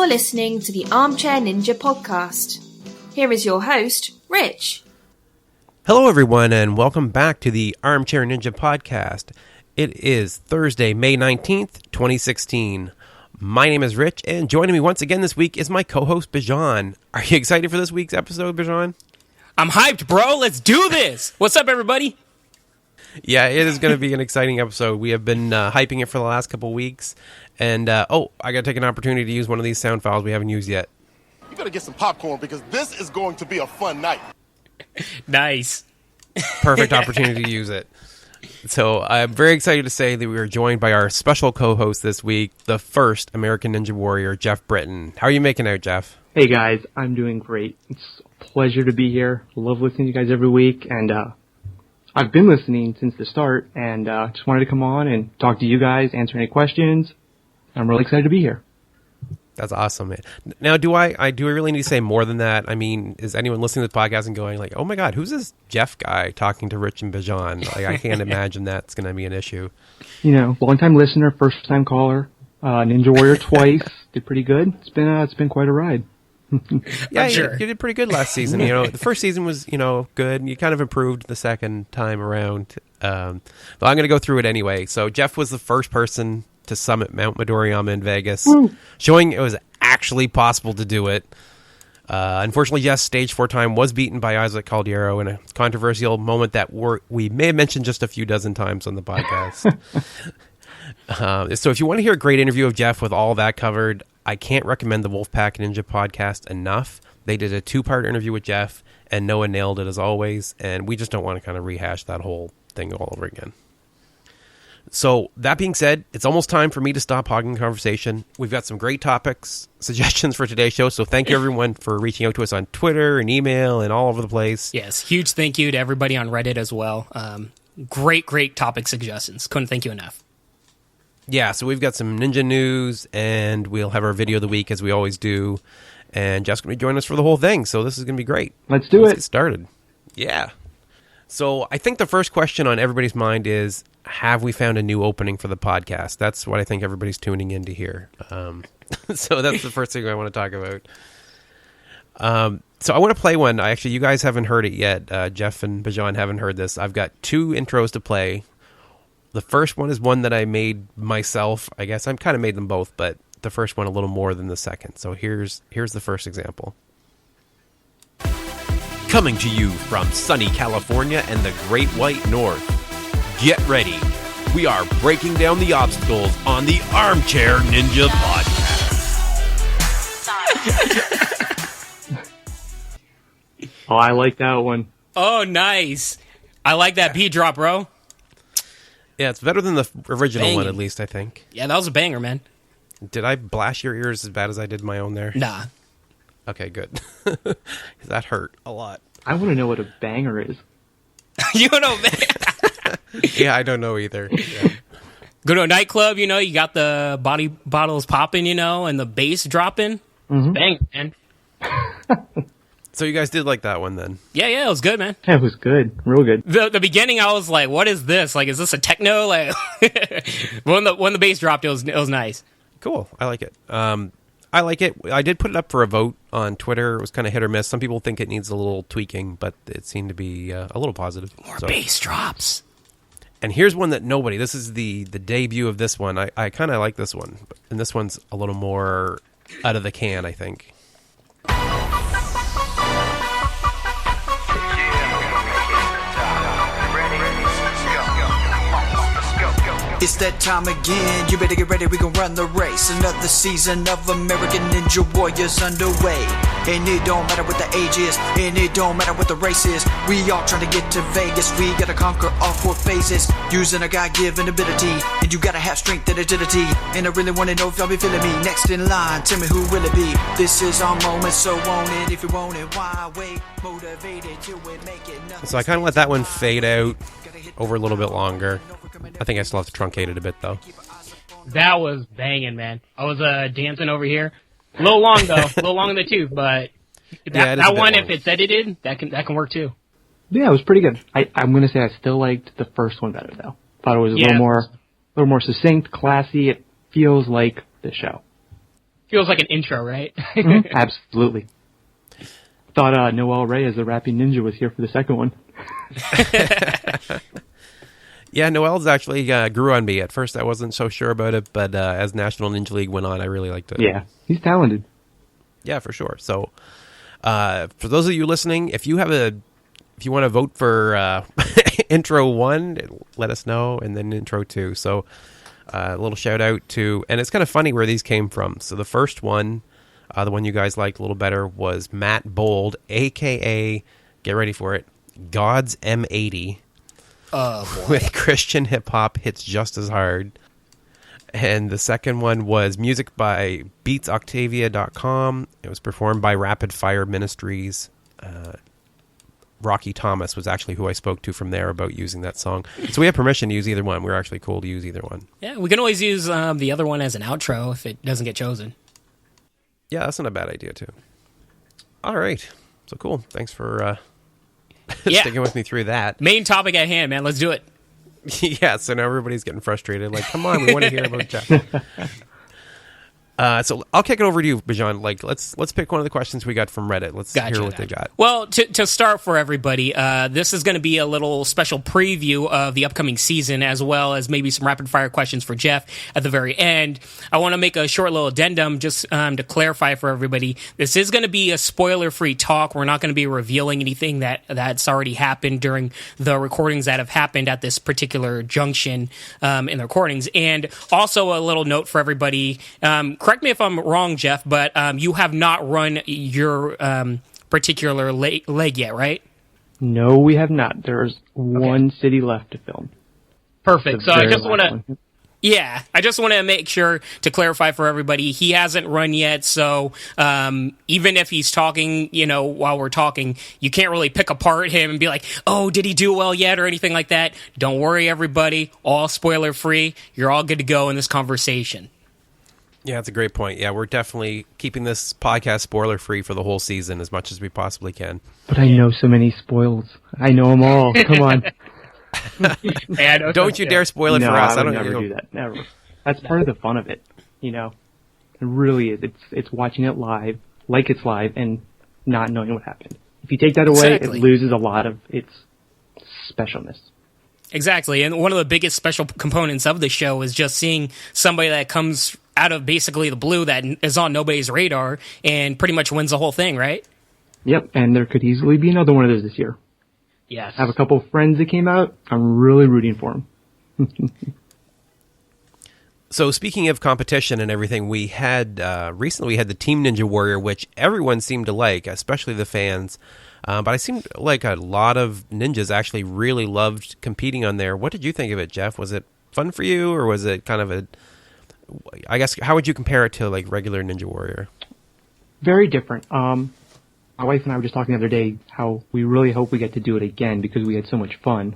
You're listening to the Armchair Ninja podcast. Here is your host, Rich. Hello, everyone, and welcome back to the Armchair Ninja podcast. It is Thursday, May 19th, 2016. My name is Rich, and joining me once again this week is my co-host, Bijan. Are you excited for this week's episode, Bijan? I'm hyped, bro. Let's do this. What's up, everybody? Yeah, it is going to be an exciting episode. We have been hyping it for the last couple of weeks. And, I got to take an opportunity to use one of these sound files we haven't used yet. You better get some popcorn because this is going to be a fun night. Nice. Perfect opportunity to use it. So I'm very excited to say that we are joined by our special co-host this week, the first American Ninja Warrior, Geoff Britten. How are you making out, Geoff? Hey guys, I'm doing great. It's a pleasure to be here. Love listening to you guys every week, and I've been listening since the start, and just wanted to come on and talk to you guys, answer any questions. I'm really excited to be here. That's awesome, man. Now, do I really need to say more than that? I mean, is anyone listening to the podcast and going like, oh my God, who's this Geoff guy talking to Rich and Bijan? Like, I can't imagine that's going to be an issue. You know, long-time listener, first-time caller, Ninja Warrior twice, did pretty good. It's been quite a ride. Yeah, sure. You did pretty good last season. You know, the first season was, good. You kind of improved the second time around. But I'm going to go through it anyway. So Geoff was the first person to summit Mount Midoriyama in Vegas, showing it was actually possible to do it. Unfortunately, yes, stage 4 time was beaten by Isaac Caldiero in a controversial moment that we may have mentioned just a few dozen times on the podcast. So if you want to hear a great interview of Geoff with all that covered, I can't recommend the Wolfpack Ninja podcast enough. They did a 2-part interview with Geoff, and Noah nailed it as always, and we just don't want to kind of rehash that whole thing all over again. So, that being said, it's almost time for me to stop hogging the conversation. We've got some great topics, suggestions for today's show, so thank you everyone for reaching out to us on Twitter and email and all over the place. Yes, huge thank you to everybody on Reddit as well. Great topic suggestions. Couldn't thank you enough. Yeah, so we've got some ninja news, and we'll have our video of the week as we always do. And Jeff's going to join us for the whole thing, so this is going to be great. Let's get started. Yeah. So I think the first question on everybody's mind is, have we found a new opening for the podcast? That's what I think everybody's tuning in to hear. So that's the first thing I want to talk about. So I want to play one. You guys haven't heard it yet. Geoff and Bijan haven't heard this. I've got 2 intros to play. The first one is one that I made myself. I guess I kind of made them both, but the first one a little more than the second. So here's the first example. Coming to you from sunny California and the Great White North. Get ready. We are breaking down the obstacles on the Armchair Ninja podcast. Oh, I like that one. Oh, nice. I like that beat drop, bro. Yeah, it's better than the original Banging. one, at least, I think. Yeah, that was a banger, man. Did I blast your ears as bad as I did my own there? Nah. Okay, good. That hurt a lot. I want to know what a banger is. You know, man. Yeah, I don't know either. Yeah. Go to a nightclub, you got the body bottles popping, and the bass dropping. Mm-hmm. Bang, man. So you guys did like that one then? Yeah, it was good, man. Yeah, it was good. Real good. The beginning, I was like, what is this? Like, is this a techno? Like, when the bass dropped, it was nice. Cool. I like it. I like it. I did put it up for a vote on Twitter. It was kind of hit or miss. Some people think it needs a little tweaking, but it seemed to be a little positive. More bass drops. And here's one that this is the debut of this one. I kind of like this one. And this one's a little more out of the can, I think. It's that time again, you better get ready, we gon' run the race. Another season of American Ninja Warriors underway. And it don't matter what the age is, and it don't matter what the race is. We all trying to get to Vegas, we gotta conquer all 4 phases. Using a God-given ability, and you gotta have strength and agility. And I really wanna know if y'all be feeling me. Next in line, tell me who will it be? This is our moment, so own it. If you want it, why wait? Motivated to it, make it nothing. So I kind of let that one fade out over a little bit longer. I think I still have to truncate it a bit, though. That was banging, man. I was dancing over here. A little long, though. A little long in the tooth, but that one, if it's edited, that can work, too. Yeah, it was pretty good. I'm going to say I still liked the first one better, though. Thought it was a little more succinct, classy. It feels like the show. Feels like an intro, right? Absolutely. Thought Noel Ray as the rapping ninja was here for the second one. Yeah, Noel's actually grew on me. At first, I wasn't so sure about it, but as National Ninja League went on, I really liked it. Yeah, he's talented. Yeah, for sure. So, for those of you listening, if you want to vote for intro 1, let us know, and then intro 2. So, a little shout out to, and it's kind of funny where these came from. So, the first one, the one you guys liked a little better, was Matt Bold, aka, get ready for it, God's M80. Oh, boy. With Christian hip hop hits just as hard. And the second one was music by beatsoctavia.com. It was performed by Rapid Fire Ministries. Rocky Thomas was actually who I spoke to from there about using that song. So we have permission to use either one. We're actually cool to use either one. Yeah, we can always use the other one as an outro if it doesn't get chosen. Yeah, that's not a bad idea, too. All right. So cool. Thanks for sticking with me through that. Main topic at hand, man. Let's do it. Yeah, so now everybody's getting frustrated. Like, come on, we want to hear about Geoff. So I'll kick it over to you, Bijan. Like, let's pick one of the questions we got from Reddit. Let's hear what they got. Well, to start for everybody, this is going to be a little special preview of the upcoming season, as well as maybe some rapid fire questions for Geoff at the very end. I want to make a short little addendum just to clarify for everybody. This is going to be a spoiler-free talk. We're not going to be revealing anything that's already happened during the recordings that have happened at this particular junction in the recordings. And also a little note for everybody. Correct me if I'm wrong, Geoff, but you have not run your particular leg yet, right? No, we have not. There's one city left to film. Perfect. So I just want to... Yeah, I just want to make sure to clarify for everybody, he hasn't run yet, so even if he's talking, while we're talking, you can't really pick apart him and be like, oh, did he do well yet or anything like that. Don't worry, everybody. All spoiler-free. You're all good to go in this conversation. Yeah, that's a great point. Yeah, we're definitely keeping this podcast spoiler-free for the whole season as much as we possibly can. But I know so many spoils. I know them all. Come on. Don't you dare spoil it for us. I would never do that. Never. That's part of the fun of it. It really is. It's watching it live, like it's live, and not knowing what happened. If you take that away, It loses a lot of its specialness. Exactly, and one of the biggest special components of the show is just seeing somebody that comes out of basically the blue that is on nobody's radar and pretty much wins the whole thing, right? Yep, and there could easily be another one of those this year. Yes. I have a couple of friends that came out. I'm really rooting for them. So speaking of competition and everything, we had recently we had the Team Ninja Warrior, which everyone seemed to like, especially the fans. But I seemed like a lot of ninjas actually really loved competing on there. What did you think of it, Geoff? Was it fun for you, or was it kind of I guess, how would you compare it to like regular Ninja Warrior? Very different. My wife and I were just talking the other day how we really hope we get to do it again because we had so much fun.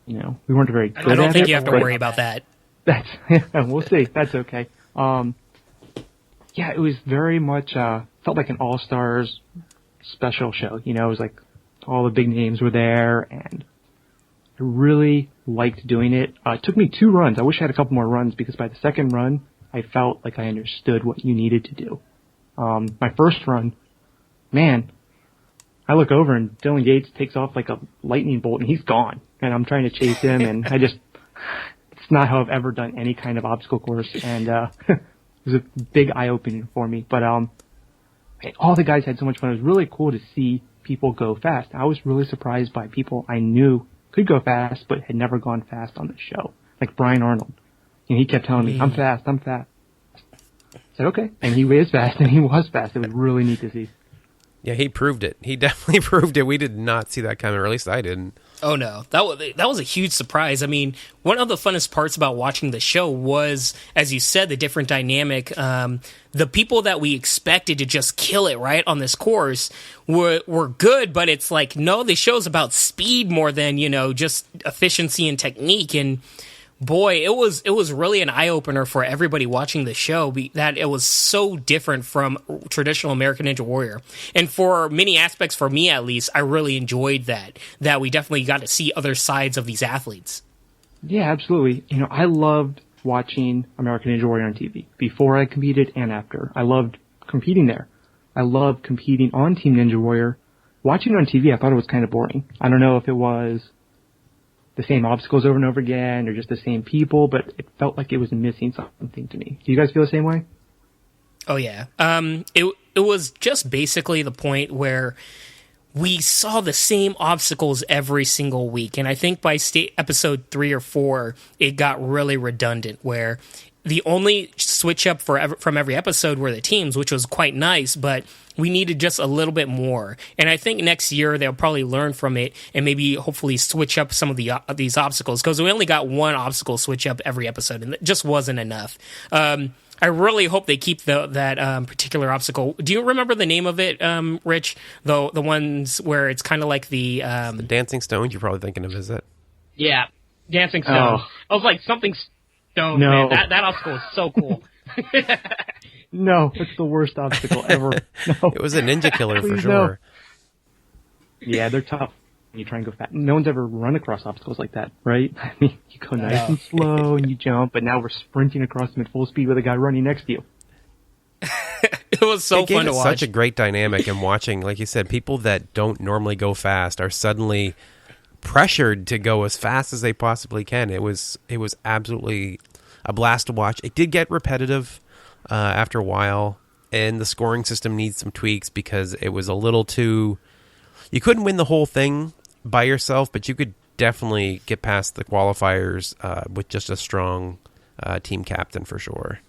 We weren't very good at it. I don't think you have to worry about that. We'll see. That's okay. It was very much felt like an All-Stars special show. It was like all the big names were there, and I really liked doing it. It took me 2 runs. I wish I had a couple more runs because by the second run, I felt like I understood what you needed to do. My first run, man, I look over and Dylan Gates takes off like a lightning bolt and he's gone. And I'm trying to chase him and it's not how I've ever done any kind of obstacle course. And it was a big eye-opening for me. But all the guys had so much fun. It was really cool to see people go fast. I was really surprised by people I knew could go fast but had never gone fast on the show. Like Brian Arnold. He kept telling me, I'm fast. I said, okay. And he was fast, and he was fast. It was really neat to see. Yeah, he proved it. He definitely proved it. We did not see that coming, or at least I didn't. Oh, no. That was a huge surprise. I mean, one of the funnest parts about watching the show was, as you said, the different dynamic. The people that we expected to just kill it, right, on this course were good, but it's like, no, the show's about speed more than, just efficiency and technique. And boy, it was really an eye-opener for everybody watching the show that it was so different from traditional American Ninja Warrior. And for many aspects, for me at least, I really enjoyed that we definitely got to see other sides of these athletes. Yeah, absolutely. I loved watching American Ninja Warrior on TV, before I competed and after. I loved competing there. I loved competing on Team Ninja Warrior. Watching it on TV, I thought it was kind of boring. I don't know if it was the same obstacles over and over again or just the same people, but it felt like it was missing something to me. Do you guys feel the same way? Oh, yeah. It was just basically the point where we saw the same obstacles every single week. And I think by episode 3 or 4, it got really redundant, where the only switch up from every episode were the teams, which was quite nice, but we needed just a little bit more. And I think next year they'll probably learn from it and maybe hopefully switch up some of these obstacles, because we only got one obstacle switch up every episode, and it just wasn't enough. I really hope they keep that particular obstacle. Do you remember the name of it, Rich? The ones where it's kind of like the Dancing Stones. You're probably thinking of, is it? Yeah, Dancing Stones. I was like, something stone, no. Man. That obstacle is so cool. No, it's the worst obstacle ever. No. It was a ninja killer for Please, sure. No. Yeah, they're tough. You try and go fast. No one's ever run across obstacles like that, right? I mean, you go nice and slow and you jump, but now we're sprinting across them at full speed with a guy running next to you. It was so fun to watch. Such a great dynamic, and watching, like you said, people that don't normally go fast are suddenly pressured to go as fast as they possibly can. It was absolutely a blast to watch. It did get repetitive after a while, and the scoring system needs some tweaks because it was a little too... You couldn't win the whole thing by yourself, but you could definitely get past the qualifiers with just a strong team captain for sure.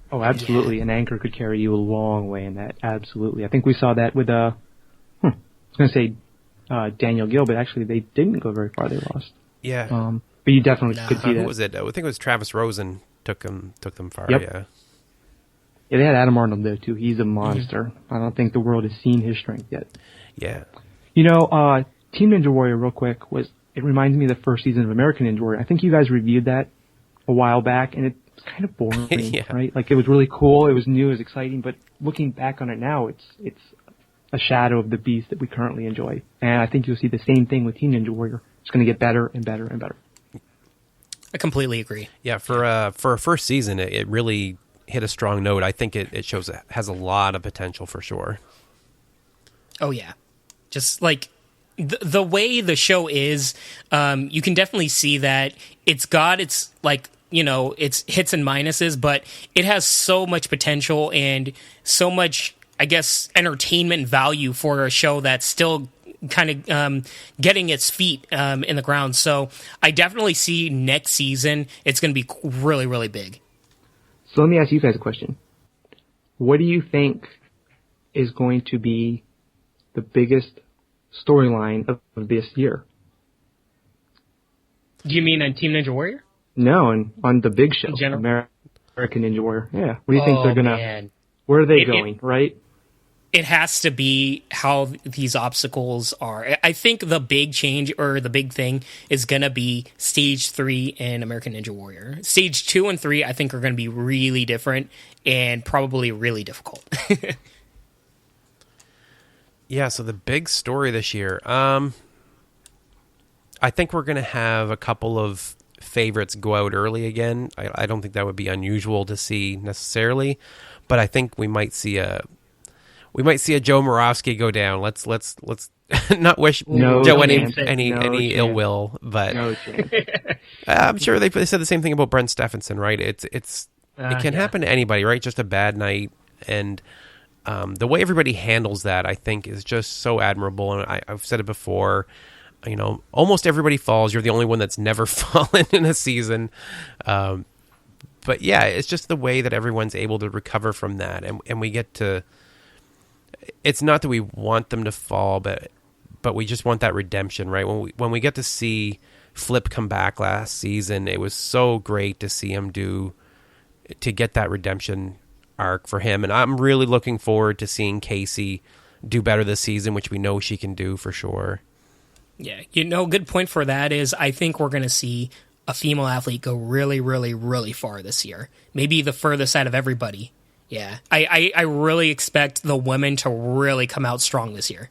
Oh, absolutely. An anchor could carry you a long way in that. Absolutely. I think we saw that with, I was going to say Daniel Gill, but actually they didn't go very far. They lost. Yeah. But you definitely could see that. Who was it? I think it was Travis Rosen took them far. Yep. Yeah. Yeah, they had Adam Arnold though too. He's a monster. Mm-hmm. I don't think the world has seen his strength yet. Yeah. You know, Team Ninja Warrior, real quick, it reminds me of the first season of American Ninja Warrior. I think you guys reviewed that a while back, and it's kind of boring, yeah. Right? Like, it was really cool, it was new, it was exciting, but looking back on it now, it's a shadow of the beast that we currently enjoy. And I think you'll see the same thing with Team Ninja Warrior. It's going to get better and better and better. I completely agree. Yeah, for a first season, it really hit a strong note. I think it shows it has a lot of potential for sure. Oh, yeah. Just like the way the show is, you can definitely see that it's got its, like, you know, its hits and minuses, but it has so much potential and so much, I guess, entertainment value for a show that's still kind of getting its feet in the ground. So I definitely see next season it's going to be really, really big. So let me ask you guys a question. What do you think is going to be the biggest storyline of this year? Do you mean on Team Ninja Warrior? No, on the big show, in general? American Ninja Warrior. Yeah. What do you think they're gonna? Where are they going? Right. It has to be how these obstacles are. I think the big change or the big thing is going to be Stage 3 in American Ninja Warrior. Stage 2 and 3, I think, are going to be really different and probably really difficult. Yeah, so the big story this year, I think we're going to have a couple of favorites go out early again. I don't think that would be unusual to see necessarily, but I think we might see a Joe Moravsky go down. Let's not wish Joe any ill will, but I'm sure they said the same thing about Brent Stephenson, right? It can happen to anybody, right? Just a bad night, and the way everybody handles that, I think, is just so admirable. And I've said it before, you know, almost everybody falls. You're the only one that's never fallen in a season. But yeah, it's just the way that everyone's able to recover from that, and we get to. It's not that we want them to fall, but we just want that redemption, right? When we get to see Flip come back last season, it was so great to see him to get that redemption arc for him, and I'm really looking forward to seeing Casey do better this season, which we know she can do for sure. Yeah, you know, good point for that is I think we're going to see a female athlete go really, really, really far this year. Maybe the furthest out of everybody. Yeah, I really expect the women to really come out strong this year.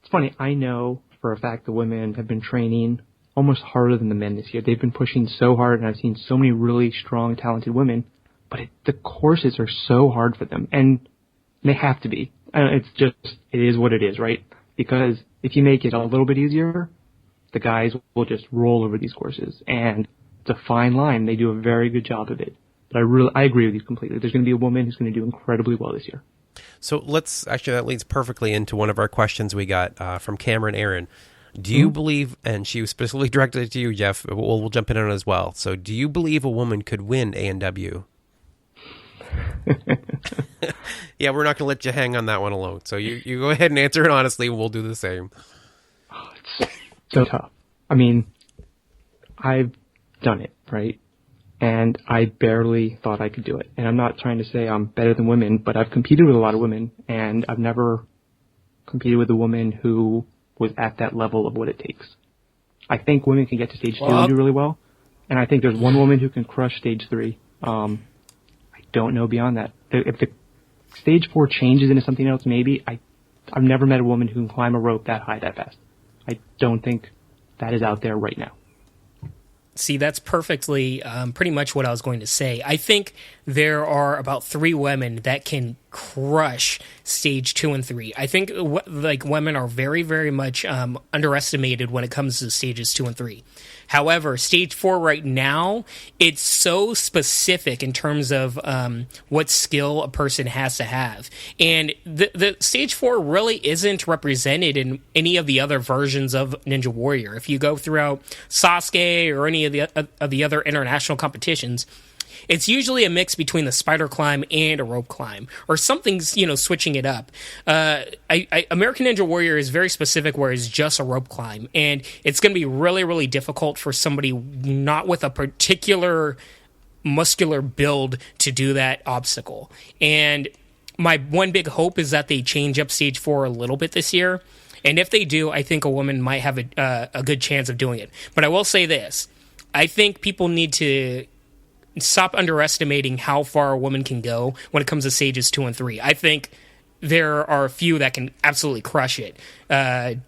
It's funny, I know for a fact the women have been training almost harder than the men this year. They've been pushing so hard, and I've seen so many really strong, talented women, but the courses are so hard for them, and they have to be. It is what it is, right? Because if you make it a little bit easier, the guys will just roll over these courses, and it's a fine line. They do a very good job of it. But I agree with you completely. There's going to be a woman who's going to do incredibly well this year. So that leads perfectly into one of our questions we got from Cameron Aaron. Do you believe, and she was specifically directed to you, Geoff, we'll jump in on it as well. So do you believe a woman could win A&W? Yeah, we're not going to let you hang on that one alone. So you go ahead and answer it honestly, and we'll do the same. Oh, it's so tough. I mean, I've done it, right? And I barely thought I could do it. And I'm not trying to say I'm better than women, but I've competed with a lot of women, and I've never competed with a woman who was at that level of what it takes. I think women can get to stage 2 and do really well, and I think there's one woman who can crush stage 3. I don't know beyond that. If the stage 4 changes into something else, maybe. I've never met a woman who can climb a rope that high that fast. I don't think that is out there right now. See, that's perfectly pretty much what I was going to say. I think there are about 3 women that can crush stage 2 and 3. I think women are very, very much underestimated when it comes to stages 2 and 3. However, stage 4 right now, it's so specific in terms of what skill a person has to have. And the stage 4 really isn't represented in any of the other versions of Ninja Warrior. If you go throughout Sasuke or any of the other international competitions, it's usually a mix between the spider climb and a rope climb, or something's, switching it up. American Ninja Warrior is very specific, where it's just a rope climb, and it's going to be really, really difficult for somebody not with a particular muscular build to do that obstacle. And my one big hope is that they change up stage 4 a little bit this year, and if they do, I think a woman might have a good chance of doing it. But I will say this. I think people need to stop underestimating how far a woman can go when it comes to stages 2 and 3. I think there are a few that can absolutely crush it.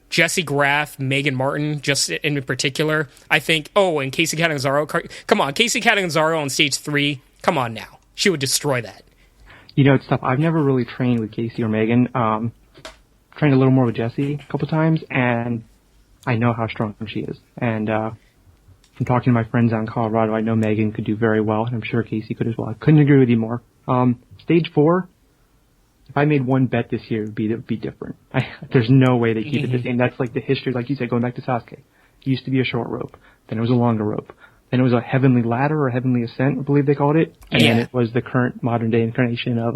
Jessie Graff, Megan Martin, just in particular. I think, and Casey Catanzaro. Come on, Casey Catanzaro on stage 3. Come on now. She would destroy that. It's tough. I've never really trained with Casey or Megan. Trained a little more with Jessie a couple times, and I know how strong she is. And from talking to my friends out in Colorado, I know Megan could do very well, and I'm sure Casey could as well. I couldn't agree with you more. Stage 4, if I made one bet this year, it would be different. There's no way they keep it the same. That's like the history, like you said, going back to Sasuke. It used to be a short rope. Then it was a longer rope. Then it was a heavenly ladder or heavenly ascent, I believe they called it. And then it was the current modern-day incarnation of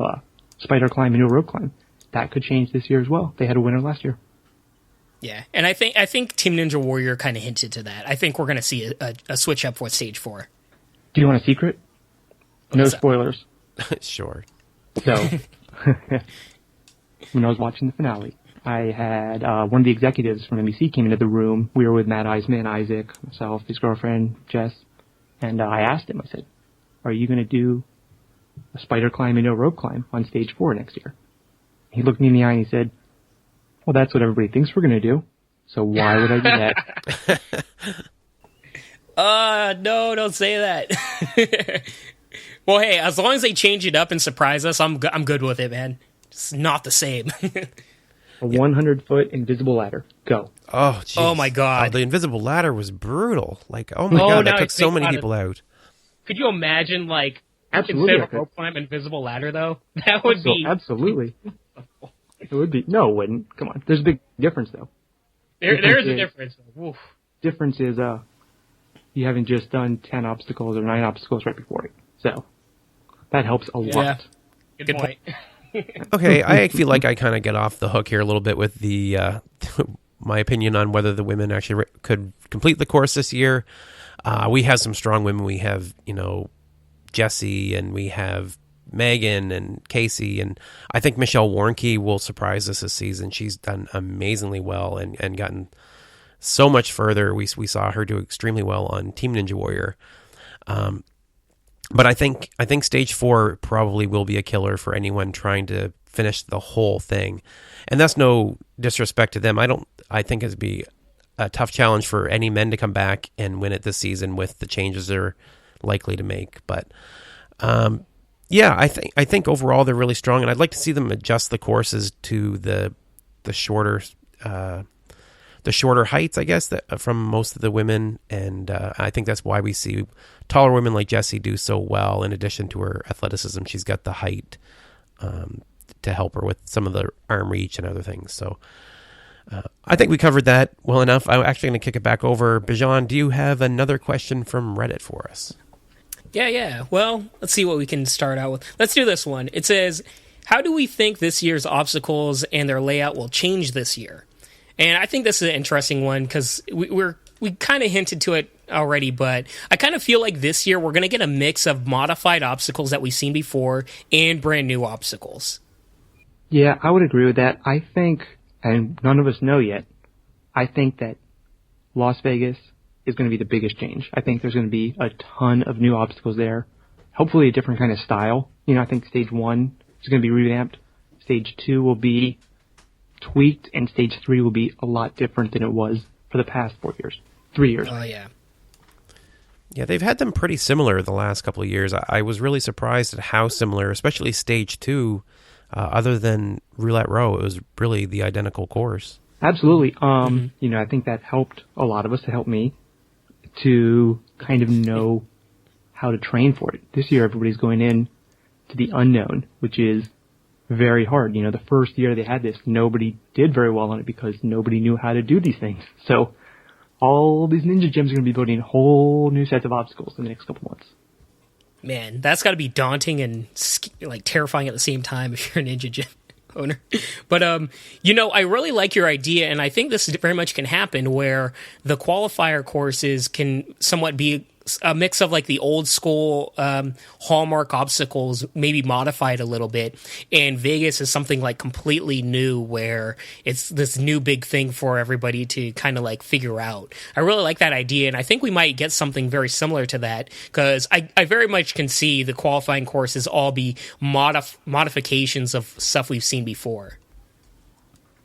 spider climb and a rope climb. That could change this year as well. They had a winner last year. Yeah, and I think Team Ninja Warrior kind of hinted to that. I think we're going to see a switch up for stage 4. Do you want a secret? No spoilers. Sure. So, when I was watching the finale, I had one of the executives from NBC came into the room. We were with Matt Eisman, Isaac, myself, his girlfriend, Jess, and I asked him, I said, are you going to do a spider climb and no rope climb on stage 4 next year? He looked me in the eye and he said, well, that's what everybody thinks we're going to do, so why would I do that? No, don't say that. Well, hey, as long as they change it up and surprise us, I'm good with it, man. It's not the same. A 100-foot invisible ladder. Go. Oh, geez. Oh, my God. Oh, the invisible ladder was brutal. Like, oh, my God, that took so many people out. Could you imagine, Absolutely, instead of a rope climb, invisible ladder, though? That would be... Absolutely. It would be. No, it wouldn't. Come on. There's a big difference, though. There's a difference. Oof. Difference is you haven't just done 10 obstacles or 9 obstacles right before it. So that helps a lot. Good point. Okay, I feel like I kind of get off the hook here a little bit with the my opinion on whether the women actually could complete the course this year. We have some strong women. We have, Jessie, and we have Megan and Casey, and I think Michelle Warnke will surprise us this season. She's done amazingly well and gotten so much further. We saw her do extremely well on Team Ninja Warrior. But I think stage 4 probably will be a killer for anyone trying to finish the whole thing. And that's no disrespect to them. I think it'd be a tough challenge for any men to come back and win it this season with the changes they're likely to make. But yeah, I think overall they're really strong, and I'd like to see them adjust the courses to the shorter heights, I guess, from most of the women, and I think that's why we see taller women like Jessie do so well. In addition to her athleticism, she's got the height to help her with some of the arm reach and other things. So I think we covered that well enough. I'm actually going to kick it back over. Bijan, do you have another question from Reddit for us? Yeah. Well, let's see what we can start out with. Let's do this one. It says, how do we think this year's obstacles and their layout will change this year? And I think this is an interesting one because we kind of hinted to it already, but I kind of feel like this year we're going to get a mix of modified obstacles that we've seen before and brand new obstacles. Yeah, I would agree with that. I think, and none of us know yet, I think that Las Vegas is going to be the biggest change. I think there's going to be a ton of new obstacles there. Hopefully a different kind of style. I think stage 1 is going to be revamped. Stage 2 will be tweaked, and stage 3 will be a lot different than it was for the past 3 years. Oh, yeah. Yeah, they've had them pretty similar the last couple of years. I was really surprised at how similar, especially stage 2, other than Roulette Row, it was really the identical course. Absolutely. I think that helped a lot of us, to help me, to kind of know how to train for it. This year, everybody's going in to the unknown, which is very hard. The first year they had this, nobody did very well on it because nobody knew how to do these things. So all these ninja gyms are going to be building whole new sets of obstacles in the next couple months. Man, that's got to be daunting and terrifying at the same time if you're a ninja gym owner. But, I really like your idea, and I think this very much can happen where the qualifier courses can somewhat be a mix of the old school hallmark obstacles, maybe modified a little bit, and Vegas is something completely new where it's this new big thing for everybody to kind of figure out. I really like that idea, and I think we might get something very similar to that because I very much can see the qualifying courses all be modifications of stuff we've seen before.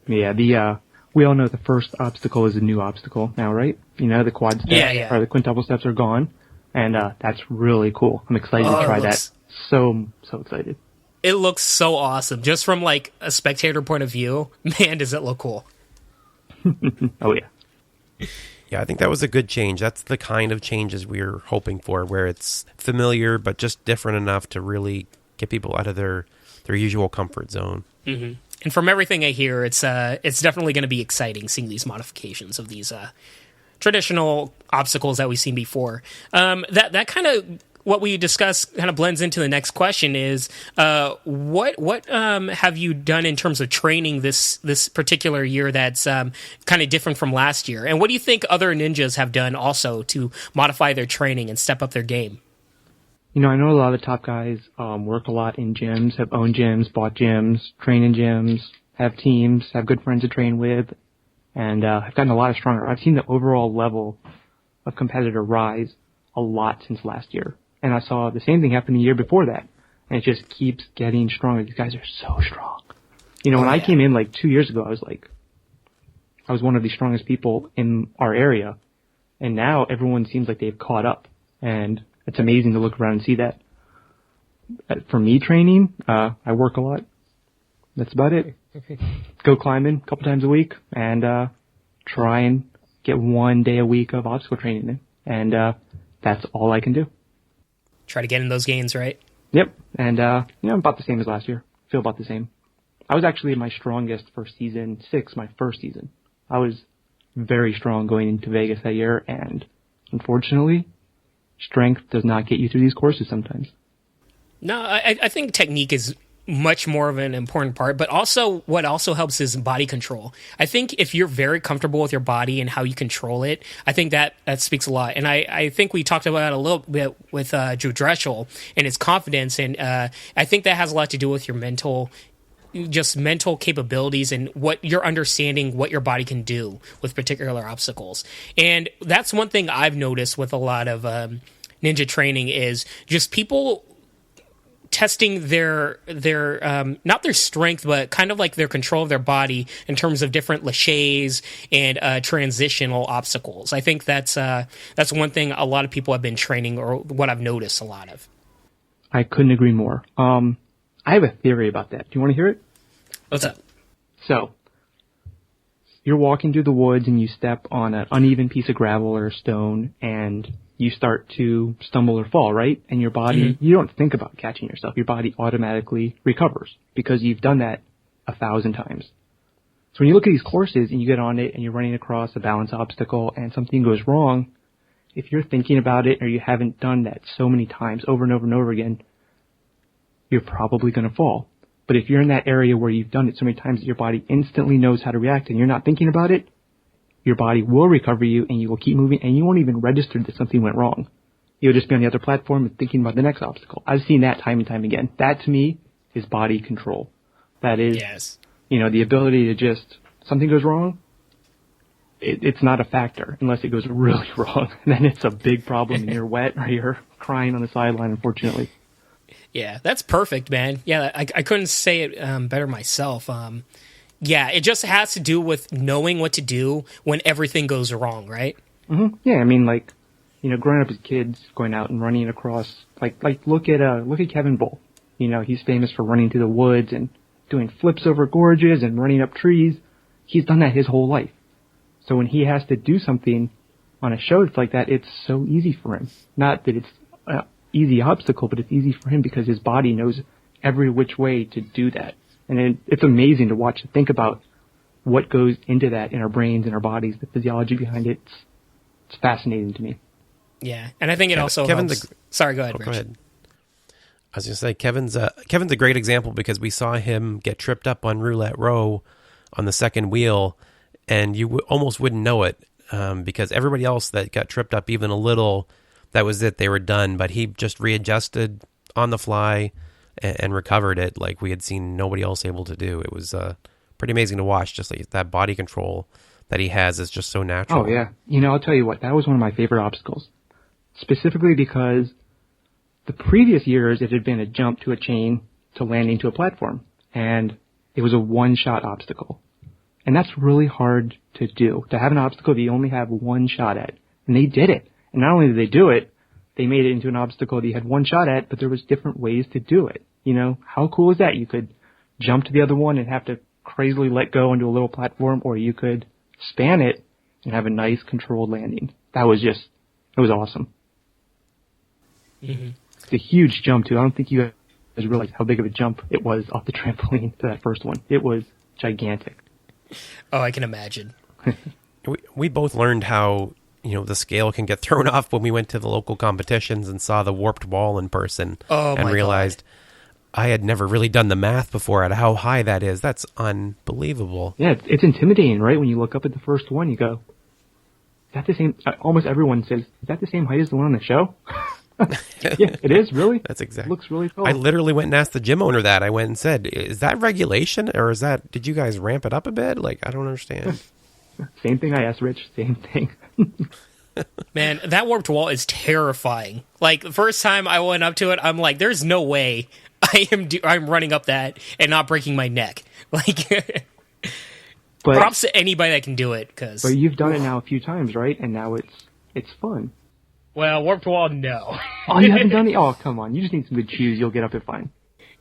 Yeah, we all know the first obstacle is a new obstacle now, right? The quad steps or the quintuple steps are gone, and that's really cool. I'm excited to try that. So excited. It looks so awesome. Just from a spectator point of view, man, does it look cool. Oh, yeah. Yeah, I think that was a good change. That's the kind of changes we were hoping for, where it's familiar but just different enough to really get people out of their usual comfort zone. Mm-hmm. And from everything I hear, it's definitely going to be exciting seeing these modifications of these traditional obstacles that we've seen before. That kind of what we discussed kind of blends into the next question is what have you done in terms of training this particular year that's kind of different from last year, and what do you think other ninjas have done also to modify their training and step up their game? I know a lot of the top guys work a lot in gyms, have owned gyms, bought gyms, train in gyms, have teams, have good friends to train with, and have gotten a lot stronger. I've seen the overall level of competitor rise a lot since last year. And I saw the same thing happen the year before that. And it just keeps getting stronger. These guys are so strong. When I came in 2 years ago, I was one of the strongest people in our area. And now everyone seems like they've caught up. And it's amazing to look around and see that. For me, training, I work a lot. That's about it. Go climbing a couple times a week and try and get 1 day a week of obstacle training in. And that's all I can do. Try to get in those gains, right? Yep. And, about the same as last year. Feel about the same. I was actually my strongest for season 6, my first season. I was very strong going into Vegas that year, and unfortunately, strength does not get you through these courses sometimes. No, I think technique is much more of an important part, but also what also helps is body control. I think if you're very comfortable with your body and how you control it, I think that speaks a lot. And I think we talked about it a little bit with Drew Dreschel and his confidence, and I think that has a lot to do with your mental capabilities and what you're understanding what your body can do with particular obstacles. And that's one thing I've noticed with a lot of ninja training is just people testing their not their strength, but kind of like their control of their body in terms of different laches and transitional obstacles. I think that's one thing a lot of people have been training, or what I've noticed a lot of. I couldn't agree more. I have a theory about that. Do you want to hear it? What's up? So, you're walking through the woods and you step on an uneven piece of gravel or a stone and you start to stumble or fall, right? And your body, you don't think about catching yourself. Your body automatically recovers because you've done that 1,000 times. So when you look at these courses and you get on it and you're running across a balance obstacle and something goes wrong, if you're thinking about it or you haven't done that so many times over and over and over again, you're probably going to fall. But if you're in that area where you've done it so many times that your body instantly knows how to react and you're not thinking about it, your body will recover you and you will keep moving and you won't even register that something went wrong. You'll just be on the other platform and thinking about the next obstacle. I've seen that time and time again. That to me is body control. That is, the ability to just, something goes wrong, it's not a factor unless it goes really wrong. And then it's a big problem and you're wet or you're crying on the sideline, unfortunately. Yeah, that's perfect, man. Yeah, I couldn't say it better myself. Yeah, it just has to do with knowing what to do when everything goes wrong, right? Mm-hmm. Yeah, I mean, growing up as kids, going out and running across, look at Kevin Bull. He's famous for running through the woods and doing flips over gorges and running up trees. He's done that his whole life. So when he has to do something on a show that's like that, it's so easy for him. Not that it's an easy obstacle, but it's easy for him because his body knows every which way to do that. And it's amazing to watch and think about what goes into that in our brains and our bodies, the physiology behind it. It's fascinating to me. Yeah, and I think it also helps. Sorry, go ahead, Rich. Go ahead. I was going to say, Kevin's a great example because we saw him get tripped up on Roulette Row on the second wheel, and you almost wouldn't know it because everybody else that got tripped up even a little, that was it, they were done. But he just readjusted on the fly and recovered it like we had seen nobody else able to do. It was pretty amazing to watch. Just like that body control that he has is just so natural. Oh, yeah. I'll tell you what, that was one of my favorite obstacles. Specifically because the previous years it had been a jump to a chain to landing to a platform. And it was a one-shot obstacle. And that's really hard to do, to have an obstacle that you only have one shot at. And they did it. And not only did they do it, they made it into an obstacle that you had one shot at, but there was different ways to do it. How cool is that? You could jump to the other one and have to crazily let go into a little platform, or you could span it and have a nice controlled landing. It was awesome. Mm-hmm. It's a huge jump too. I don't think you guys realize how big of a jump it was off the trampoline to that first one. It was gigantic. Oh, I can imagine. We both learned how the scale can get thrown off when we went to the local competitions and saw the warped wall in person and realized I had never really done the math before at how high that is. That's unbelievable. Yeah, it's intimidating, right? When you look up at the first one, you go, is that the same? Almost everyone says, is that the same height as the one on the show? Yeah, it is, really. That's exactly. It looks really tall. I literally went and asked the gym owner that. I went and said, is that regulation or did you guys ramp it up a bit? I don't understand. Same thing I asked Rich, same thing. Man, that warped wall is terrifying. The first time I went up to it, I'm like, there's no way I'm running up that and not breaking my neck. But props to anybody that can do it. But you've done it now a few times, right? And now it's fun. Well, warped wall, no. Oh, you haven't done it? Oh, come on. You just need some good shoes. You'll get up it fine.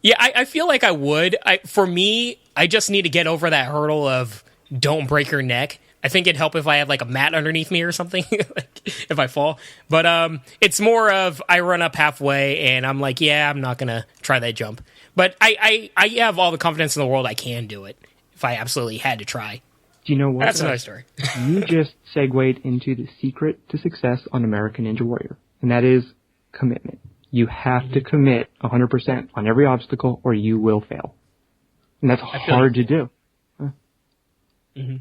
Yeah, I feel like I would. For me, I just need to get over that hurdle of don't break your neck. I think it'd help if I had a mat underneath me or something, if I fall. But it's more of I run up halfway and I'm like, yeah, I'm not going to try that jump. But I have all the confidence in the world I can do it if I absolutely had to try. Do you know what? That's another story. You just segued into the secret to success on American Ninja Warrior, and that is commitment. You have to commit 100% on every obstacle or you will fail. And that's hard to do. Mm-hmm.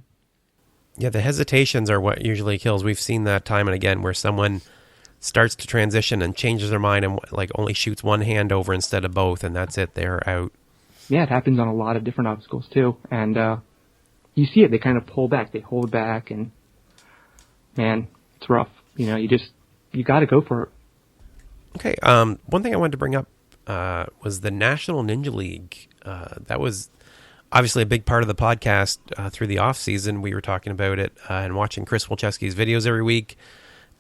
Yeah, the hesitations are what usually kills. We've seen that time and again where someone starts to transition and changes their mind and only shoots one hand over instead of both, and that's it. They're out. Yeah, it happens on a lot of different obstacles too. And you see it. They kind of pull back. They hold back, and man, it's rough. You got to go for it. Okay. One thing I wanted to bring up was the National Ninja League. That was obviously a big part of the podcast through the off season. We were talking about it and watching Chris Wilczewski's videos every week.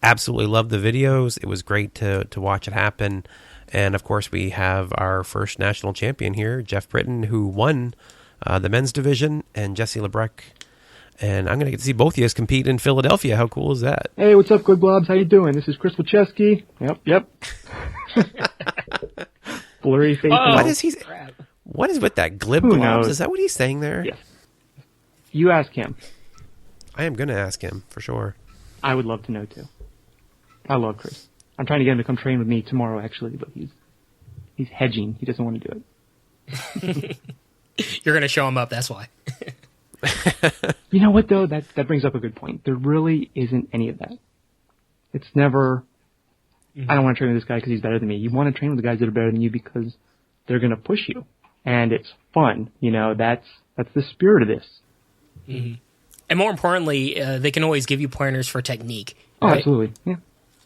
Absolutely loved the videos. It was great to watch it happen. And of course, we have our first national champion here, Geoff Britten, who won the men's division, and Jesse Lebrecq. And I'm going to get to see both of you compete in Philadelphia. How cool is that? Hey, what's up, good blobs? How you doing? This is Chris Wilczewski. Yep. Blurry face. What is with that glib Who blobs? knows? Is that what he's saying there? Yes. You ask him. I am going to ask him, for sure. I would love to know, too. I love Chris. I'm trying to get him to come train with me tomorrow, actually, but he's hedging. He doesn't want to do it. You're going to show him up, that's why. You know what, though? That brings up a good point. There really isn't any of that. It's never, I don't want to train with this guy because he's better than me. You want to train with the guys that are better than you because they're going to push you. And it's fun. You know, that's the spirit of this. Mm-hmm. And more importantly, they can always give you pointers for technique. Oh, right? absolutely. Yeah.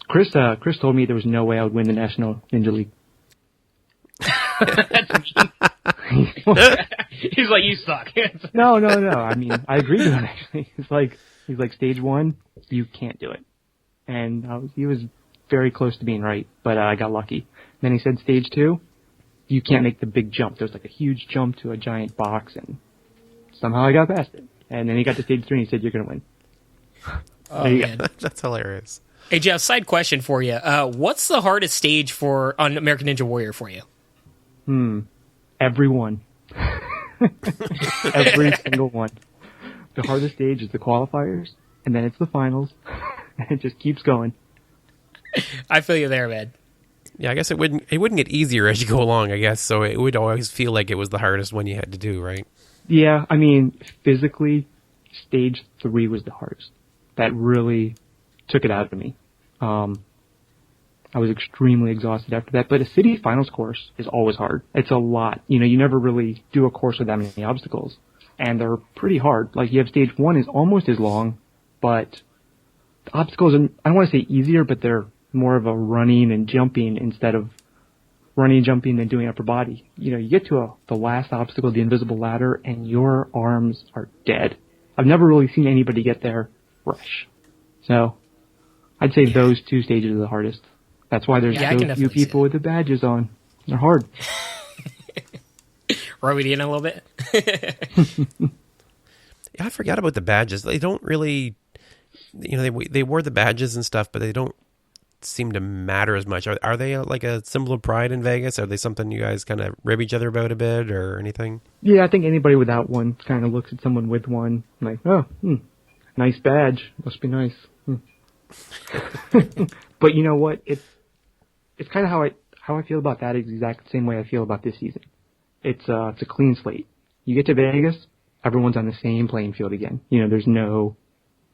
Chris told me there was no way I would win the National Ninja League. He's like, you suck. No. I mean, I agree with him, actually. He's like, stage 1, you can't do it. And he was very close to being right, but I got lucky. Then he said stage 2, you can't make the big jump. There's like a huge jump to a giant box, and somehow I got past it. And then he got to stage 3, and he said, you're going to win. Oh, man. That's hilarious. Hey, Geoff, side question for you. What's the hardest stage on American Ninja Warrior for you? Every one. Every single one. The hardest stage is the qualifiers, and then it's the finals, and it just keeps going. I feel you there, man. Yeah, I guess it wouldn't get easier as you go along, I guess, so it would always feel like it was the hardest one you had to do, right? Yeah, I mean, physically, stage 3 was the hardest. That really took it out of me. I was extremely exhausted after that, but a city finals course is always hard. It's a lot. You know, you never really do a course with that many obstacles, and they're pretty hard. Like, you have stage 1 is almost as long, but the obstacles are, I don't want to say easier, but they're more of a running and jumping instead of running and jumping and doing upper body. You know, you get to the last obstacle, the invisible ladder, and your arms are dead. I've never really seen anybody get there fresh. So, I'd say those 2 stages are the hardest. That's why there's so few people with the badges on. They're hard. Are we in a little bit? Yeah, I forgot about the badges. They don't really, you know, they wore the badges and stuff, but they don't seem to matter as much. Are they like a symbol of pride in Vegas? Are they something you guys kind of rib each other about a bit or anything? Yeah, I think anybody without one kind of looks at someone with one like, oh, nice badge. Must be nice. But you know what? It's kind of how I feel about that is the exact same way I feel about this season. It's a clean slate. You get to Vegas, everyone's on the same playing field again. You know, there's no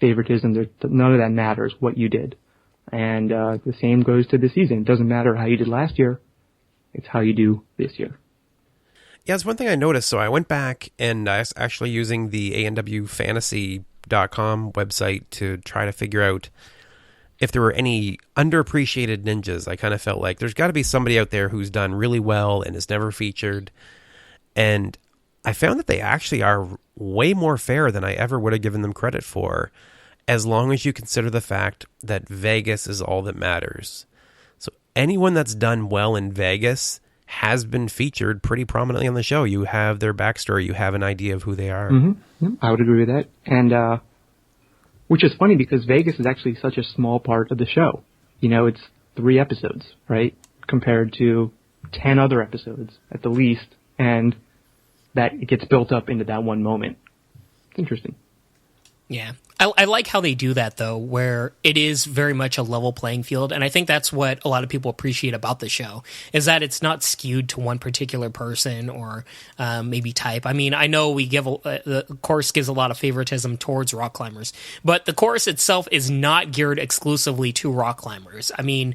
favoritism. None of that matters what you did. And the same goes to this season. It doesn't matter how you did last year. It's how you do this year. Yeah, it's one thing I noticed. So I went back and I was actually using the ANW045.com website to try to figure out if there were any underappreciated ninjas. I kind of felt like there's got to be somebody out there who's done really well and is never featured. And I found that they actually are way more fair than I ever would have given them credit for, as long as you consider the fact that Vegas is all that matters. So anyone that's done well in Vegas has been featured pretty prominently on the show. You have their backstory. You have an idea of who they are. Mm-hmm. Yeah, I would agree with that. And which is funny because Vegas is actually such a small part of the show. You know, it's 3 episodes, right? Compared to 10 other episodes at the least. And that it gets built up into that one moment. It's interesting. Yeah. I like how they do that, though, where it is very much a level playing field. And I think that's what a lot of people appreciate about the show, is that it's not skewed to one particular person or maybe type. I mean, I know we give the course gives a lot of favoritism towards rock climbers, but the course itself is not geared exclusively to rock climbers. I mean,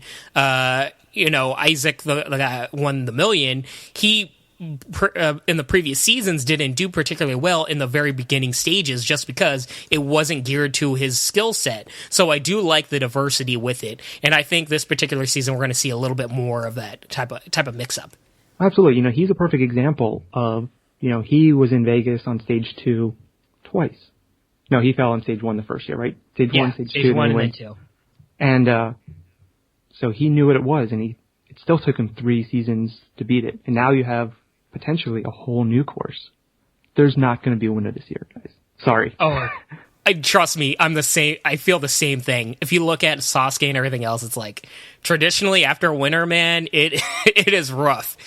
you know, Isaac, the guy who won the million, he in the previous seasons didn't do particularly well in the very beginning stages just because it wasn't geared to his skill set. So I do like the diversity with it, and I think this particular season we're going to see a little bit more of that type of mix up. Absolutely. You know, he's a perfect example of, you know, he was in Vegas on stage 2 twice. No, he fell on stage 1 the first year, right? Stage 1, stage 2. Stage 1 and then 2. And, so he knew what it was, and it still took him 3 seasons to beat it. And now you have potentially a whole new course. There's not going to be a winner this year, guys. Sorry. Oh, trust me, I'm the same. I feel the same thing. If you look at Sasuke and everything else, it's like traditionally after winter, man, it is rough.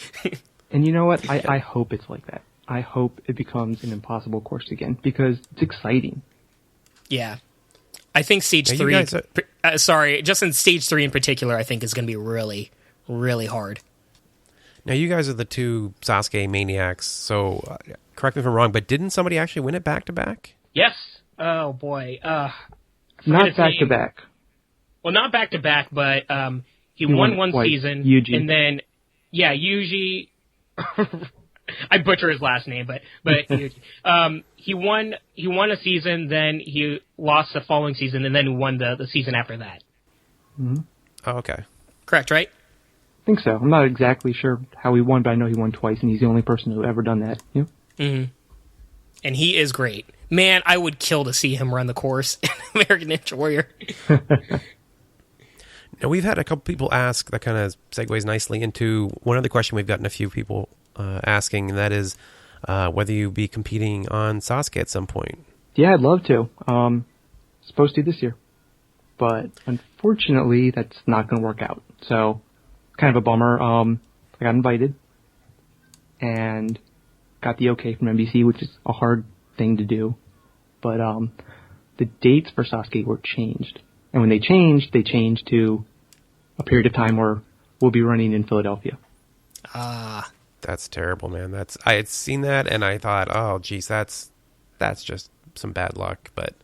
And you know what? I hope it's like that. I hope it becomes an impossible course again because it's exciting. Yeah. I think stage 3, just in stage 3 in particular, I think is going to be really, really hard. Now, you guys are the 2 Sasuke maniacs, so correct me if I'm wrong, but didn't somebody actually win it back-to-back? Yes. Oh, boy. Not back-to-back. Well, not back-to-back, but he won one season. Yuji. And then, yeah, Yuji... I butcher his last name, but he won a season, then he lost the following season, and then he won the season after that. Mm-hmm. Oh, okay. Correct, right? I think so. I'm not exactly sure how he won, but I know he won twice, and he's the only person who ever done that. Yeah. Mm-hmm. And he is great. Man, I would kill to see him run the course in American Ninja Warrior. Now, we've had a couple people ask, that kind of segues nicely into one other question we've gotten a few people asking, and that is whether you be competing on Sasuke at some point. Yeah, I'd love to. Supposed to this year. But unfortunately, that's not going to work out. So, kind of a bummer. I got invited and got the okay from NBC, which is a hard thing to do. But the dates for Sasuke were changed. And when they changed to a period of time where we'll be running in Philadelphia. That's terrible, man. I had seen that and I thought, oh, geez, that's just some bad luck. But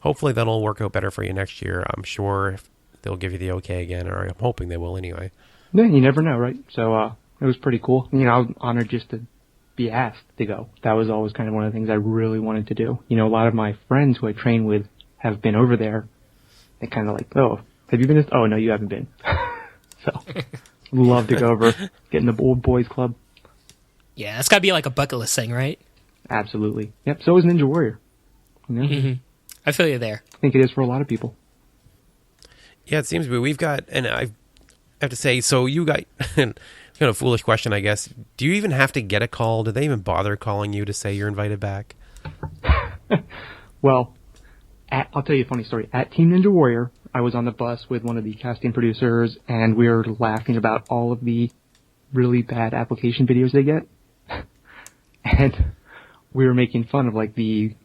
hopefully that'll work out better for you next year. I'm sure they'll give you the okay again, or I'm hoping they will anyway. Yeah, you never know, right? So it was pretty cool. You know, I was honored just to be asked to go. That was always kind of one of the things I really wanted to do. You know, a lot of my friends who I train with have been over there. They kind of like, oh, have you been? Oh, no, you haven't been. So, love to go over, get in the old boys club. Yeah, that's got to be like a bucket list thing, right? Absolutely. Yep, so is Ninja Warrior. You know? Mm-hmm. I feel you there. I think it is for a lot of people. Yeah, it seems to be. We've got, and I have to say, so you got, kind of a foolish question, I guess. Do you even have to get a call? Do they even bother calling you to say you're invited back? Well, I'll tell you a funny story. At Team Ninja Warrior, I was on the bus with one of the casting producers, and we were laughing about all of the really bad application videos they get. And we were making fun of, like, the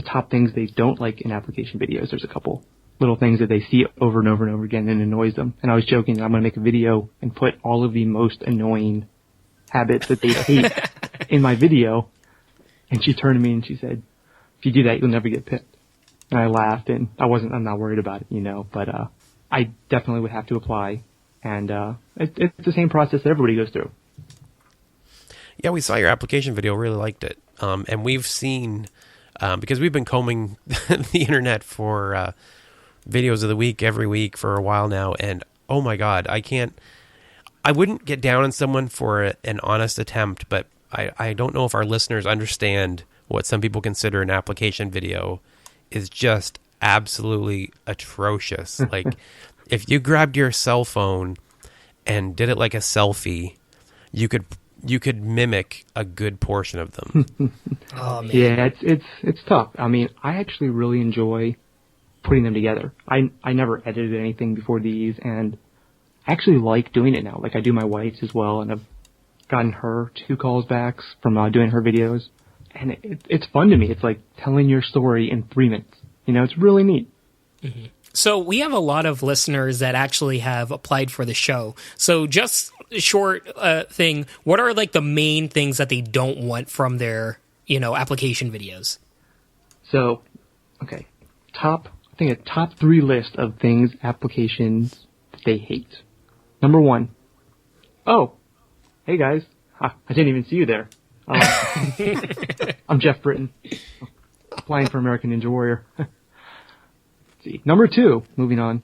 top things they don't like in application videos. There's a couple little things that they see over and over and over again and annoys them. And I was joking that I'm going to make a video and put all of the most annoying habits that they hate in my video. And she turned to me and she said, if you do that, you'll never get picked. And I laughed, and I'm not worried about it, you know, but I definitely would have to apply. And it's the same process that everybody goes through. Yeah, we saw your application video, really liked it. And we've seen, because we've been combing the internet for videos of the week every week for a while now, and oh my God, I wouldn't get down on someone for an honest attempt, but I don't know if our listeners understand what some people consider an application video is just absolutely atrocious. Like, if you grabbed your cell phone and did it like a selfie, you could mimic a good portion of them. Oh man. Yeah, it's tough. I mean, I actually really enjoy putting them together. I never edited anything before these, and I actually like doing it now. Like, I do my wife's as well, and I've gotten her 2 calls back from doing her videos. And it's fun to me. It's like telling your story in 3 minutes. You know, it's really neat. Mm-hmm. So we have a lot of listeners that actually have applied for the show. So just a short thing, what are like the main things that they don't want from their, application videos? So, okay, I think a top 3 list of things, applications that they hate. Number 1, oh, hey guys, I didn't even see you there. I'm Geoff Britten, applying for American Ninja Warrior. Let's see. Number 2, moving on.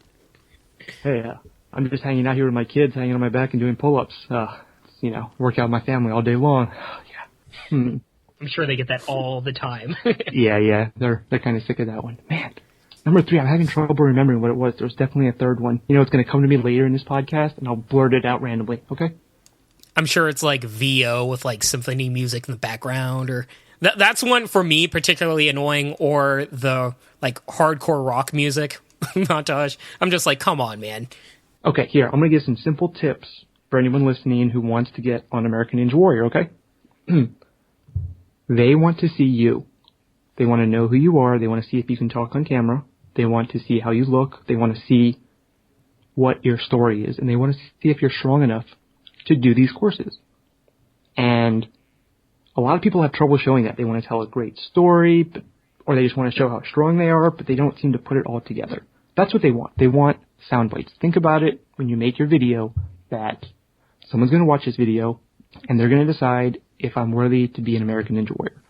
Hey, I'm just hanging out here with my kids, hanging on my back and doing pull-ups. work out with my family all day long. Yeah. I'm sure they get that all the time. Yeah. They're kind of sick of that one. Man. Number 3, I'm having trouble remembering what it was. There was definitely a third one. It's going to come to me later in this podcast, and I'll blurt it out randomly, okay? I'm sure it's like VO with like symphony music in the background, or that's one for me particularly annoying, or the like hardcore rock music montage. I'm just like, come on, man. Okay, here, I'm going to give some simple tips for anyone listening who wants to get on American Ninja Warrior, okay? They want to see you. They want to know who you are. They want to see if you can talk on camera. They want to see how you look. They want to see what your story is. And they want to see if you're strong enough to do these courses. And a lot of people have trouble showing that. They want to tell a great story, or they just want to show how strong they are, but they don't seem to put it all together. That's what they want. They want sound bites. Think about it when you make your video, that someone's going to watch this video, and they're going to decide if I'm worthy to be an American Ninja Warrior.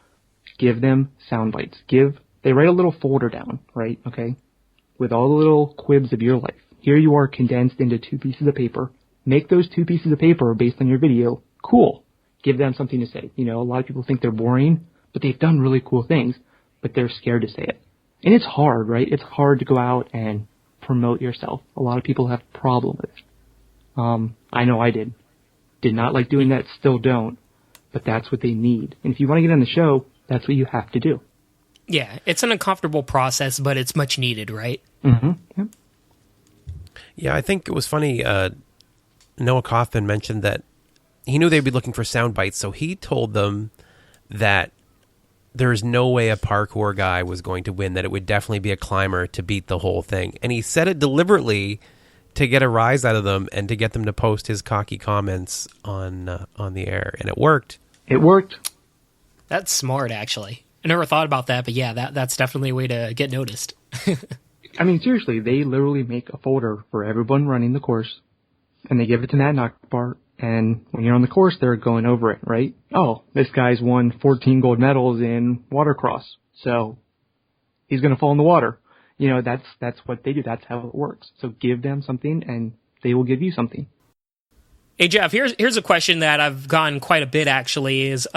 Give them sound bites. They write a little folder down, right? Okay? With all the little quibs of your life. Here you are condensed into 2 pieces of paper. Make those 2 pieces of paper based on your video cool. Give them something to say. A lot of people think they're boring, but they've done really cool things, but they're scared to say it. And it's hard, right? It's hard to go out and promote yourself. A lot of people have a problem with it. I know I did. Did not like doing that, still don't. But that's what they need. And if you want to get on the show, that's what you have to do. Yeah, it's an uncomfortable process, but it's much needed, right? Mm-hmm. Yep. Yeah, I think it was funny. Noah Kaufman mentioned that he knew they'd be looking for sound bites, so he told them that there's no way a parkour guy was going to win, that it would definitely be a climber to beat the whole thing. And he said it deliberately to get a rise out of them and to get them to post his cocky comments on the air, and it worked. It worked. That's smart, actually. I never thought about that, but yeah, that's definitely a way to get noticed. I mean, seriously, they literally make a folder for everyone running the course, and they give it to Matt Knockbar, and when you're on the course, they're going over it, right? Oh, this guy's won 14 gold medals in watercross, so he's going to fall in the water. That's what they do. That's how it works. So give them something, and they will give you something. Hey, Geoff, here's a question that I've gotten quite a bit, actually, is...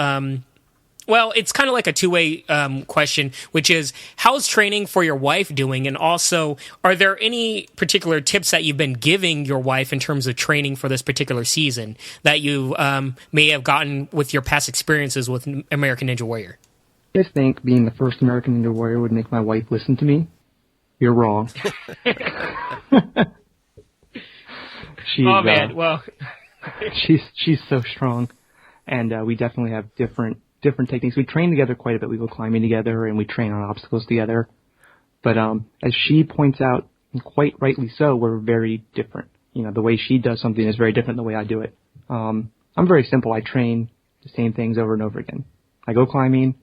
Well, it's kind of like a two-way question, which is, how's training for your wife doing? And also, are there any particular tips that you've been giving your wife in terms of training for this particular season that you may have gotten with your past experiences with American Ninja Warrior? You guys think being the first American Ninja Warrior would make my wife listen to me? You're wrong. Oh, man, well... she's so strong, and we definitely have different techniques. We train together quite a bit. We go climbing together, and we train on obstacles together. But as she points out, and quite rightly so, we're very different. The way she does something is very different than the way I do it. I'm very simple. I train the same things over and over again. I go climbing,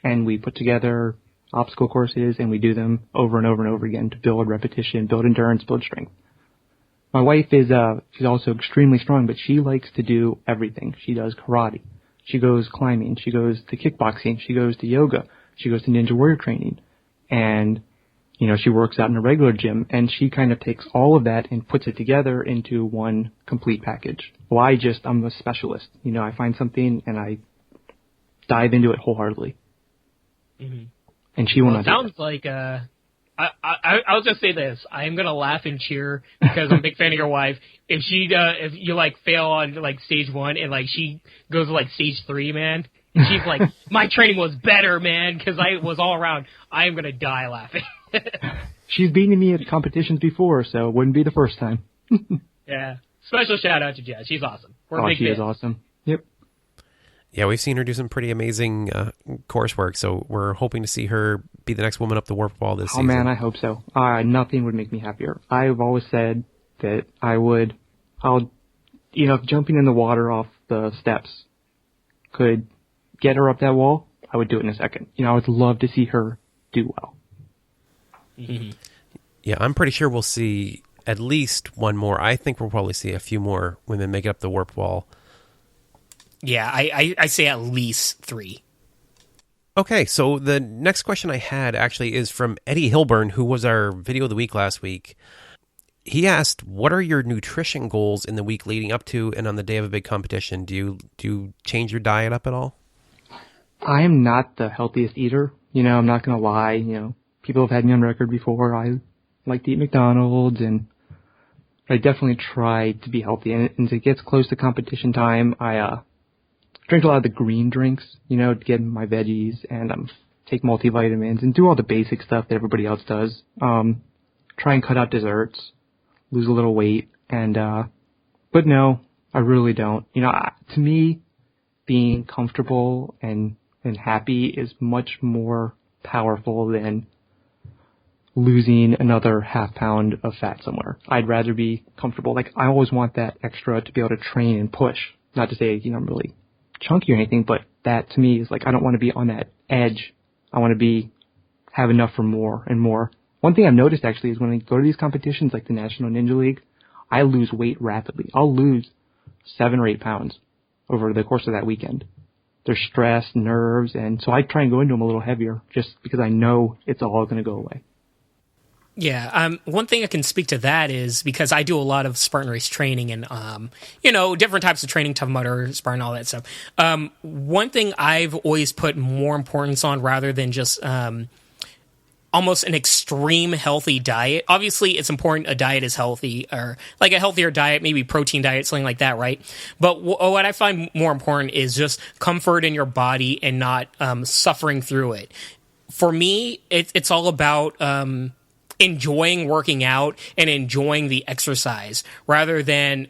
and we put together obstacle courses, and we do them over and over and over again to build repetition, build endurance, build strength. My wife is she's also extremely strong, but she likes to do everything. She does karate. She goes climbing. She goes to kickboxing. She goes to yoga. She goes to Ninja Warrior training. And, she works out in a regular gym. And she kind of takes all of that and puts it together into one complete package. Well, I'm a specialist. I find something and I dive into it wholeheartedly. Mm-hmm. And she won't. Sounds like I'll just say this. I'm going to laugh and cheer because I'm a big fan of your wife. If you fail on stage 1 and she goes to stage 3, man, and she's like, my training was better, man, because I was all around, I am going to die laughing. She's beaten me at competitions before, so it wouldn't be the first time. Yeah. Special shout out to Jess. She's awesome. She is awesome. Yep. Yeah, we've seen her do some pretty amazing coursework, so we're hoping to see her be the next woman up the warp wall this season. Oh, man, I hope so. Nothing would make me happier. I've always said that if jumping in the water off the steps could get her up that wall, I would do it in a second. I would love to see her do well. Mm-hmm. Yeah, I'm pretty sure we'll see at least one more. I think we'll probably see a few more women make it up the warp wall. Yeah, I say at least 3. Okay, so the next question I had actually is from Eddie Hilburn, who was our video of the week last week. he asked, what are your nutrition goals in the week leading up to and on the day of a big competition? Do you change your diet up at all? I am not the healthiest eater. I'm not going to lie. People have had me on record before. I like to eat McDonald's, and I definitely try to be healthy. And as it gets close to competition time, I drink a lot of the green drinks, to get my veggies, and take multivitamins and do all the basic stuff that everybody else does. Try and cut out desserts, lose a little weight, and but no, I really don't. To me, being comfortable and happy is much more powerful than losing another half pound of fat somewhere. I'd rather be comfortable. Like, I always want that extra to be able to train and push. Not to say, I'm really chunky or anything, but that to me is like, I don't want to be on that edge. I want to have enough for more and more. One thing I've noticed actually is when I go to these competitions like the National Ninja League, I lose weight rapidly. I'll lose 7 or 8 pounds over the course of that weekend. There's stress, nerves, and so I try and go into them a little heavier just because I know it's all going to go away. Yeah, one thing I can speak to that is because I do a lot of Spartan race training and, different types of training, Tough Mudder, Spartan, all that stuff. One thing I've always put more importance on rather than just almost an extreme healthy diet. Obviously, it's important a diet is healthy, or like a healthier diet, maybe protein diet, something like that, right? But what I find more important is just comfort in your body and not suffering through it. For me, it's all about enjoying working out and enjoying the exercise rather than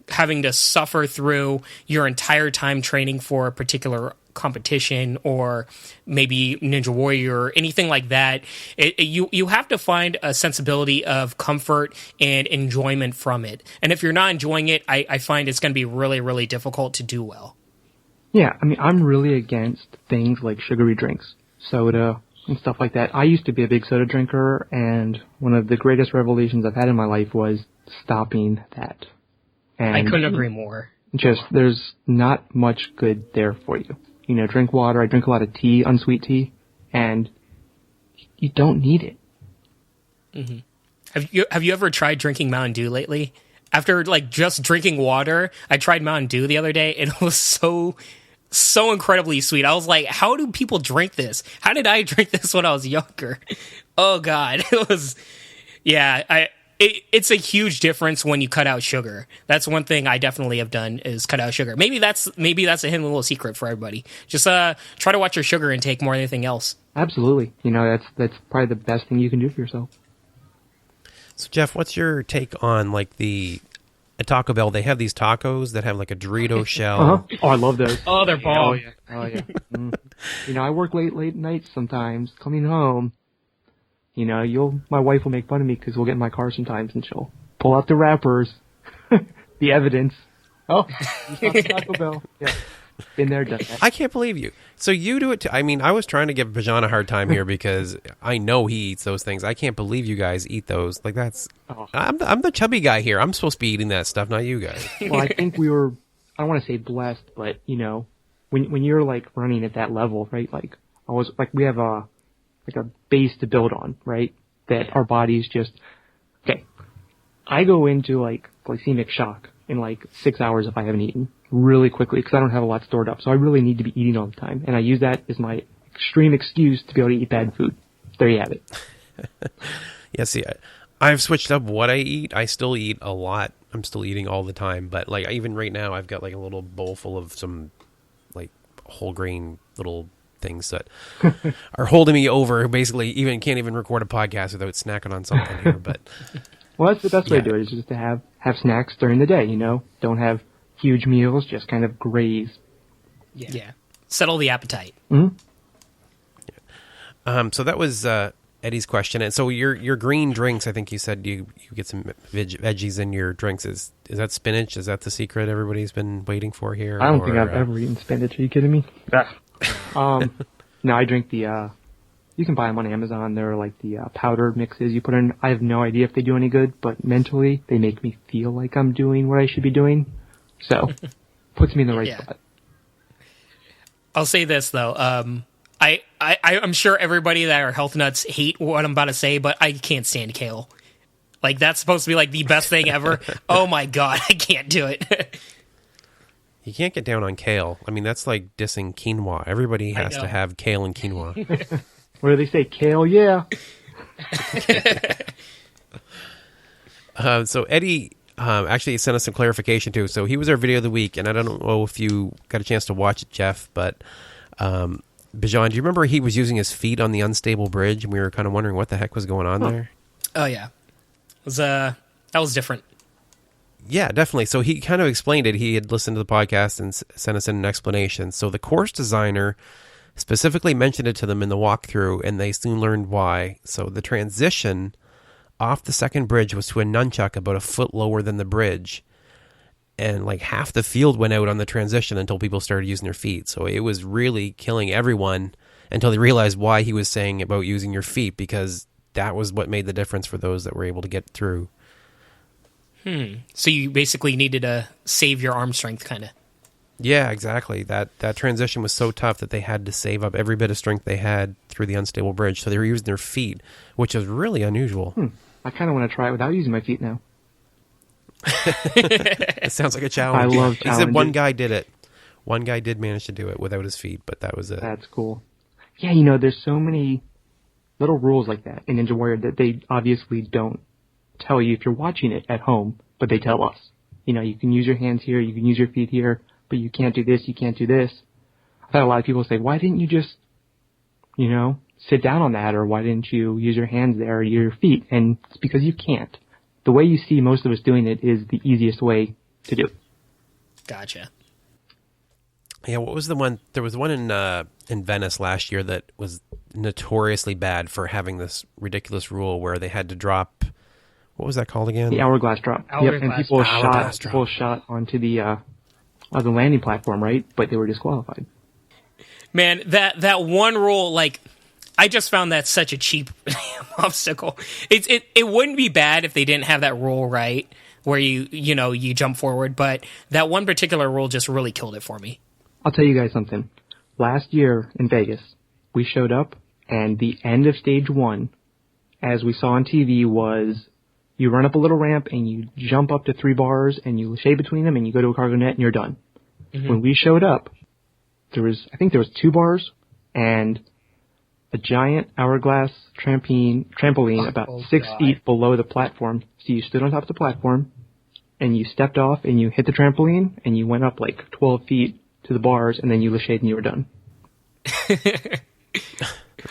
having to suffer through your entire time training for a particular competition or maybe Ninja Warrior or anything like that. You have to find a sensibility of comfort and enjoyment from it. And if you're not enjoying it, I find it's going to be really, really difficult to do well. Yeah, I'm really against things like sugary drinks, soda, and stuff like that. I used to be a big soda drinker, and one of the greatest revelations I've had in my life was stopping that. And I couldn't agree more. There's not much good there for you. Drink water. I drink a lot of tea, unsweet tea, and you don't need it. Mm-hmm. Have you ever tried drinking Mountain Dew lately? After just drinking water, I tried Mountain Dew the other day, and it was so incredibly sweet. I was like, how do people drink this? How did I drink this when I was younger? Oh God, it was. Yeah, It's a huge difference when you cut out sugar. That's one thing I definitely have done is cut out sugar. Maybe that's a hidden little secret for everybody. Just try to watch your sugar intake more than anything else. Absolutely. That's probably the best thing you can do for yourself. So Geoff, what's your take on at Taco Bell? They have these tacos that have like a Dorito shell. Uh-huh. Oh, I love those. Oh, they're bomb. Oh yeah. I work late nights sometimes. Coming home. My wife will make fun of me because we'll get in my car sometimes and she'll pull out the wrappers, the evidence. Oh, you saw Taco Bell. Yeah, been there, done that. I can't believe you. So you do it too. I was trying to give Bajan a hard time here because I know he eats those things. I can't believe you guys eat those. I'm the chubby guy here. I'm supposed to be eating that stuff, not you guys. Well, I think we were, I don't want to say blessed, but when you're running at that level, right? We have a base to build on, right? That our bodies just, okay. I go into glycemic shock in 6 hours if I haven't eaten really quickly because I don't have a lot stored up. So I really need to be eating all the time. And I use that as my extreme excuse to be able to eat bad food. There you have it. Yeah, see, I've switched up what I eat. I still eat a lot. I'm still eating all the time. But even right now, I've got a little bowl full of some whole grain little things that are holding me over. Basically, can't even record a podcast without snacking on something here. But well, that's the best way to do it. Is just to have snacks during the day. Don't have huge meals. Just kind of graze. Yeah. Settle the appetite. Mm-hmm. Yeah. So that was Eddie's question. And so your green drinks, I think you said you get some veggies in your drinks. Is that spinach? Is that the secret everybody's been waiting for here? I don't think I've ever eaten spinach. Are you kidding me? No, I drink the, you can buy them on Amazon. They're the powdered mixes you put in. I have no idea if they do any good, but mentally they make me feel like I'm doing what I should be doing. So, puts me in the right spot. I'll say this though. I'm sure everybody that are health nuts hate what I'm about to say, but I can't stand kale. Like, that's supposed to be, like, the best thing ever. Oh, my God, I can't do it. You can't get down on kale. I mean, that's like dissing quinoa. Everybody has to have kale and quinoa. What do they say? Kale, yeah. So Eddie actually sent us some clarification, too. So he was our video of the week, and I don't know if you got a chance to watch it, Geoff, but Bijan, do you remember he was using his feet on the unstable bridge, and we were kind of wondering what the heck was going on there? Oh, yeah. That was different. Yeah, definitely. So he kind of explained it. He had listened to the podcast and sent us in an explanation. So the course designer specifically mentioned it to them in the walkthrough, and they soon learned why. So the transition off the second bridge was to a nunchuck about a foot lower than the bridge. And like half the field went out on the transition until people started using their feet. So it was really killing everyone until they realized why he was saying about using your feet, because that was what made the difference for those that were able to get through. So you basically needed to save your arm strength, kind of. Yeah, exactly. That transition was so tough that they had to save up every bit of strength they had through the unstable bridge. So they were using their feet, which is really unusual. I kind of want to try it without using my feet now. It sounds like a challenge. I love He said challenges. one guy did it. One guy did manage to do it without his feet, but that was it. That's cool. Yeah, there's so many little rules like that in Ninja Warrior that they obviously don't tell you if you're watching it at home, but they tell us. You can use your hands here, you can use your feet here, but you can't do this, you can't do this. I've had a lot of people say, why didn't you just, sit down on that, or why didn't you use your hands there or your feet? And it's because you can't. The way you see most of us doing it is the easiest way to do it. Gotcha. Yeah, what was the one? There was one in Venice last year that was notoriously bad for having this ridiculous rule where they had to drop. What was that called again? The hourglass drop. Hourglass and people drop. shot onto the landing platform, right? But they were disqualified. Man, that one rule, like, I just found that such a cheap obstacle. It wouldn't be bad if they didn't have that rule, right, where you jump forward, but that one particular rule just really killed it for me. I'll tell you guys something. Last year in Vegas, we showed up, and the end of stage 1, as we saw on TV, was you run up a little ramp and you jump up to 3 bars and you shade between them and you go to a cargo net and you're done. Mm-hmm. When we showed up, there was 2 bars and a giant hourglass trampoline about 6 feet below the platform. So you stood on top of the platform and you stepped off and you hit the trampoline and you went up like 12 feet to the bars and then you shade and you were done.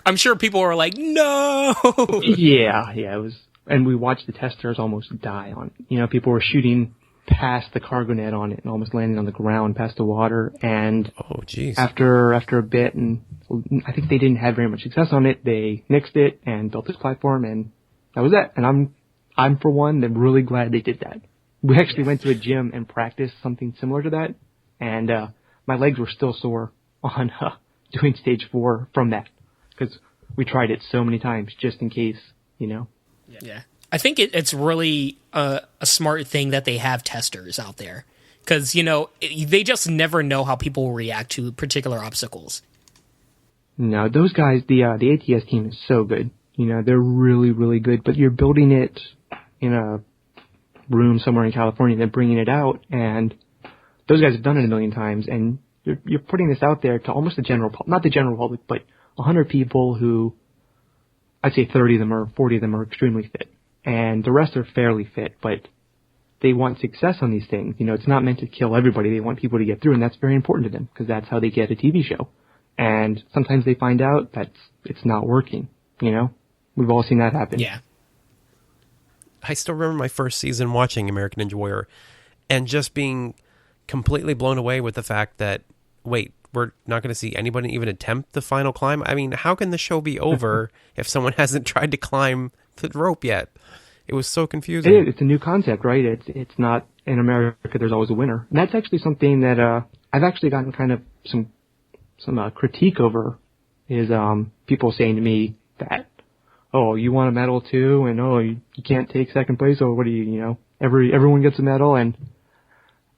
I'm sure people were like, no! Yeah, it was. And we watched the testers almost die on it. People were shooting past the cargo net on it and almost landing on the ground past the water. And after a bit, and I think they didn't have very much success on it, they nixed it and built this platform, and that was it. And I'm for one, I'm really glad they did that. We actually went to a gym and practiced something similar to that, and my legs were still sore on doing stage 4 from that, because we tried it so many times just in case, Yeah. I think it's really a smart thing that they have testers out there, because, they just never know how people will react to particular obstacles. No, those guys, the ATS team is so good. They're really, really good, but you're building it in a room somewhere in California, then bringing it out, and those guys have done it a million times, and you're putting this out there to almost the general public, not the general public, but 100 people who, I'd say 30 of them or 40 of them are extremely fit, and the rest are fairly fit, but they want success on these things. It's not meant to kill everybody. They want people to get through, and that's very important to them, because that's how they get a TV show. And sometimes they find out that it's not working, We've all seen that happen. Yeah. I still remember my first season watching American Ninja Warrior and just being completely blown away with the fact that, wait, we're not going to see anybody even attempt the final climb? I mean, how can the show be over if someone hasn't tried to climb the rope yet? It was so confusing. It's a new concept, right? It's not in America there's always a winner. And that's actually something that I've actually gotten kind of some critique over, is people saying to me that, oh, you want a medal too, and oh, you can't take second place, or what do you, everyone gets a medal, and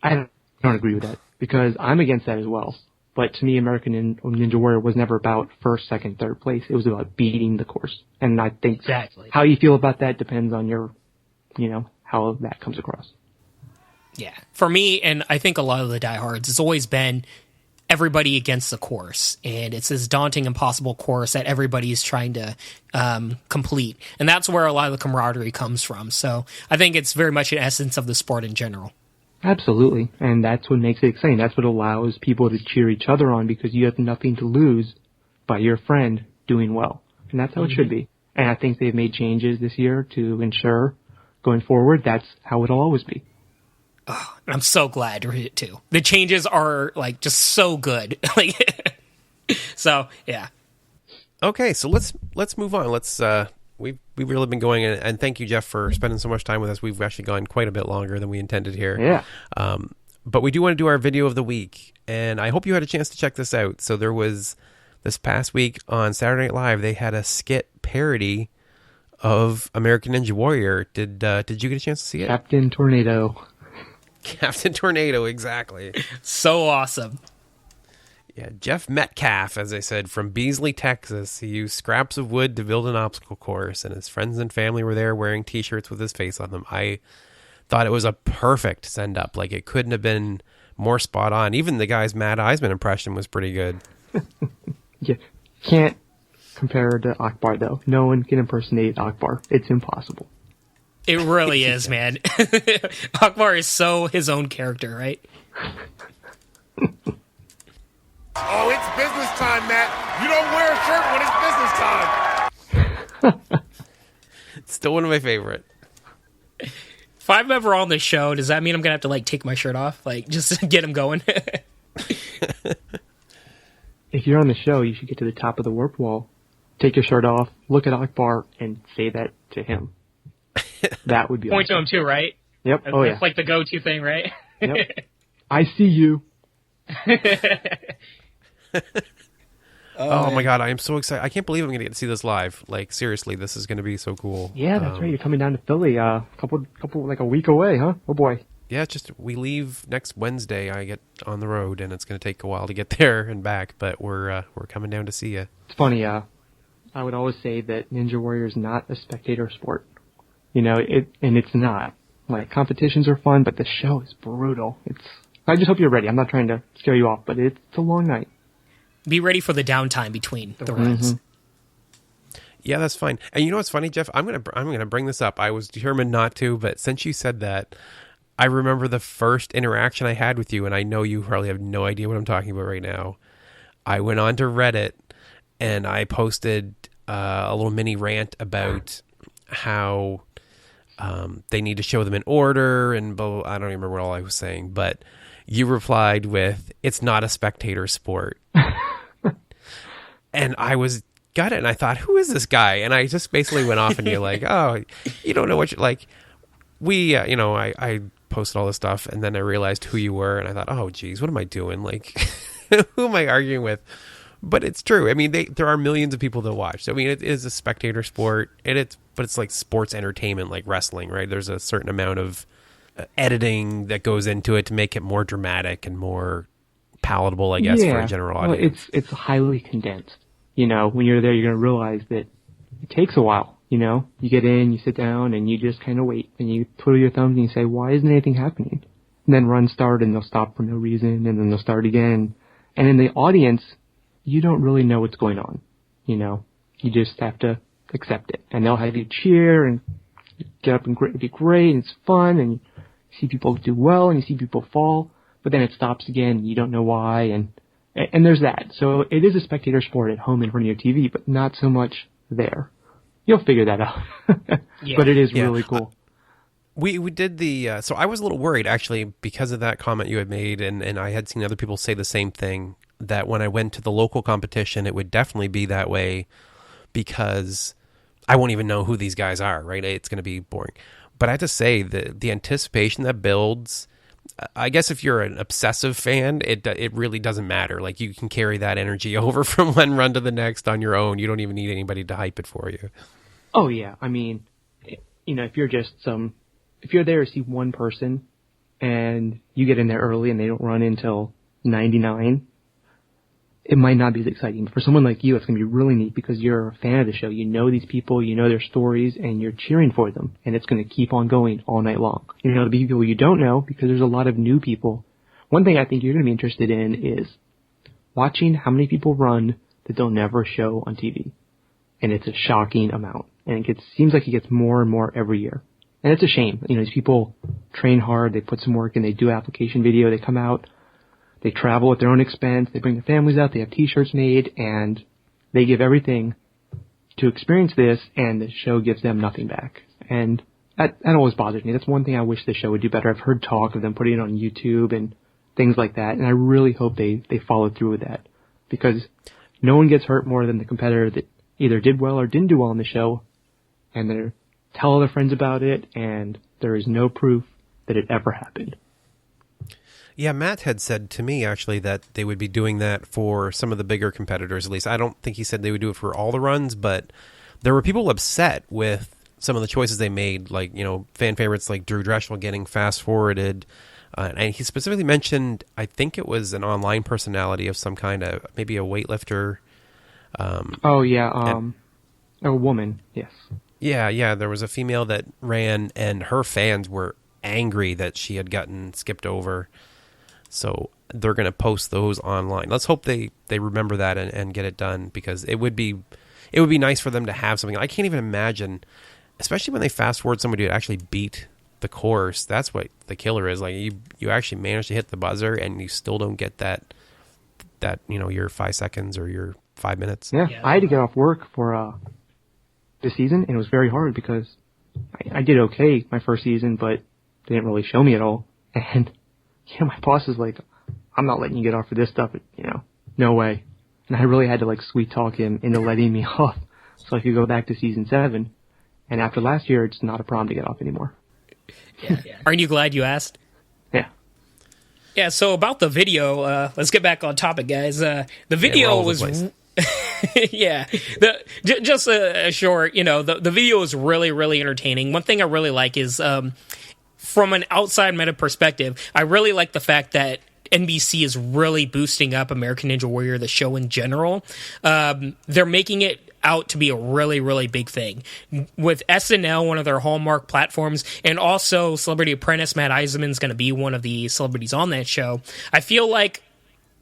I don't agree with that, because I'm against that as well. But to me, American Ninja Warrior was never about first, second, third place. It was about beating the course. And I think exactly how you feel about that depends on your how that comes across. Yeah. For me, and I think a lot of the diehards, it's always been everybody against the course. And it's this daunting, impossible course that everybody is trying to complete. And that's where a lot of the camaraderie comes from. So I think it's very much an essence of the sport in general. Absolutely. And that's what makes it exciting. That's what allows people to cheer each other on, because you have nothing to lose by your friend doing well. And that's how it should be. And I think they've made changes this year to ensure going forward that's how it'll always be. Oh, I'm so glad to read it too. The changes are like just so good. So yeah. Okay, so let's move on. We've really been going, and thank you, Geoff, for spending so much time with us. We've actually gone quite a bit longer than we intended here. Yeah. But we do want to do our video of the week, and I hope you had a chance to check this out. So there was this past week on Saturday Night Live, they had a skit parody of American Ninja Warrior. Did you get a chance to see it? Captain Tornado. Captain Tornado, exactly. So awesome. Yeah, Jeff Metcalf, as I said, from Beasley, Texas. He used scraps of wood to build an obstacle course, and his friends and family were there wearing T-shirts with his face on them. I thought it was a perfect send-up. Like, it couldn't have been more spot on. Even the guy's Matt Eisman impression was pretty good. Yeah, can't compare to Akbar, though. No one can impersonate Akbar. It's impossible. It really is, man. Akbar is so his own character, right? Oh, it's business time, Matt. You don't wear a shirt when it's business time. It's still one of my favorite. If I'm ever on the show, does that mean I'm going to have to, take my shirt off? Just to get him going? If you're on the show, you should get to the top of the warp wall, take your shirt off, look at Akbar, and say that to him. That would be Point awesome. to him too, right? Yep. That's, Oh, yeah. That's like the go-to thing, right? Yep. I see you. Oh my god, I am so excited. I can't believe I'm going to get to see this live. Like, seriously, this is going to be so cool. Yeah, that's right. You're coming down to Philly, a week away, huh? Oh boy. Yeah, we leave next Wednesday. I get on the road, and it's going to take a while to get there and back, but we're coming down to see you. It's funny, I would always say that Ninja Warrior is not a spectator sport. It's not. Like, competitions are fun, but the show is brutal. I just hope you're ready. I'm not trying to scare you off, but it's a long night. Be ready for the downtime between the rides. Yeah, that's fine. And you know what's funny, Geoff? I'm gonna bring this up. I was determined not to, but since you said that, I remember the first interaction I had with you, and I know you probably have no idea what I'm talking about right now. I went on to Reddit, and I posted a little mini rant about how they need to show them in order, and blah, blah, I don't even remember what all I was saying, but you replied with, "It's not a spectator sport." And I was gutted, and I thought, who is this guy? And I just basically went off, and you're like, oh, you don't know what you're like. I posted all this stuff, and then I realized who you were, and I thought, oh, geez, what am I doing? Like, who am I arguing with? But it's true. I mean, there are millions of people that watch. So, I mean, it is a spectator sport, but it's like sports entertainment, like wrestling, right? There's a certain amount of editing that goes into it to make it more dramatic and more palatable, I guess, for a general audience. It's highly condensed. When you're there, you're going to realize that it takes a while. You get in, you sit down, and you just kind of wait, and you twiddle your thumbs and you say, why isn't anything happening? And then runs start, and they'll stop for no reason, and then they'll start again. And in the audience, you don't really know what's going on. You just have to accept it. And they'll have you cheer and get up and be great, and it's fun, and you see people do well, and you see people fall, but then it stops again, and you don't know why, and there's that. So it is a spectator sport at home in front of your TV, but not so much there. You'll figure that out. Yeah. But it is really cool. We did so I was a little worried, actually, because of that comment you had made, and I had seen other people say the same thing, that when I went to the local competition, it would definitely be that way, because I won't even know who these guys are, right? It's going to be boring. But I have to say, the anticipation that builds, I guess if you're an obsessive fan, it really doesn't matter. Like, you can carry that energy over from one run to the next on your own. You don't even need anybody to hype it for you. Oh, yeah. I mean, if you're there to see one person and you get in there early and they don't run until 99, it might not be as exciting. But for someone like you, it's going to be really neat because you're a fan of the show. You know these people, you know their stories, and you're cheering for them. And it's going to keep on going all night long. You know, the people you don't know, because there's a lot of new people. One thing I think you're going to be interested in is watching how many people run that they'll never show on TV. And it's a shocking amount. And seems like it gets more and more every year. And it's a shame. You know, these people train hard, they put some work in, they do application video, they come out, they travel at their own expense, they bring their families out, they have t-shirts made, and they give everything to experience this, and the show gives them nothing back. And that always bothers me. That's one thing I wish the show would do better. I've heard talk of them putting it on YouTube and things like that, and I really hope they follow through with that. Because no one gets hurt more than the competitor that either did well or didn't do well on the show, and they tell all their friends about it, and there is no proof that it ever happened. Yeah, Matt had said to me, actually, that they would be doing that for some of the bigger competitors, at least. I don't think he said they would do it for all the runs, but there were people upset with some of the choices they made, like, you know, fan favorites like Drew Dreshel getting fast-forwarded. And he specifically mentioned, I think it was an online personality of some kind, of maybe a weightlifter. A woman, yes. Yeah, there was a female that ran, and her fans were angry that she had gotten skipped over. So they're going to post those online. Let's hope they remember that and get it done, because it would be nice for them to have something. I can't even imagine, especially when they fast forward somebody to actually beat the course. That's what the killer is. Like, you actually manage to hit the buzzer and you still don't get that you know, your 5 seconds or your 5 minutes. Yeah, I had to get off work for this season, and it was very hard because I did okay my first season, but they didn't really show me at all. And yeah, my boss is like, I'm not letting you get off for this stuff, you know, no way. And I really had to like sweet talk him into letting me off so I could go back to season 7. And after last year, it's not a problem to get off anymore. Yeah. Aren't you glad you asked? Yeah. Yeah, so about the video, let's get back on topic, guys. The video was... yeah, just a short, you know, the video is really, really entertaining. One thing I really like is, from an outside meta perspective, I really like the fact that NBC is really boosting up American Ninja Warrior, the show in general. They're making it out to be a really, really big thing. With SNL, one of their hallmark platforms, and also Celebrity Apprentice, Matt Eisenman's going to be one of the celebrities on that show. I feel like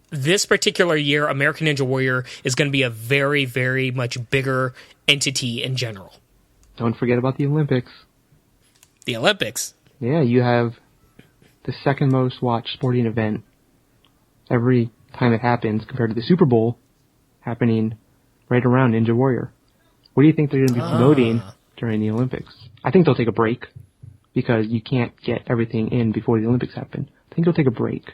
this particular year, American Ninja Warrior is going to be a very, very much bigger entity in general. Don't forget about the Olympics. The Olympics? Yeah, you have the second most watched sporting event every time it happens compared to the Super Bowl happening right around Ninja Warrior. What do you think they're going to be promoting during the Olympics? I think they'll take a break because you can't get everything in before the Olympics happen. I think they'll take a break.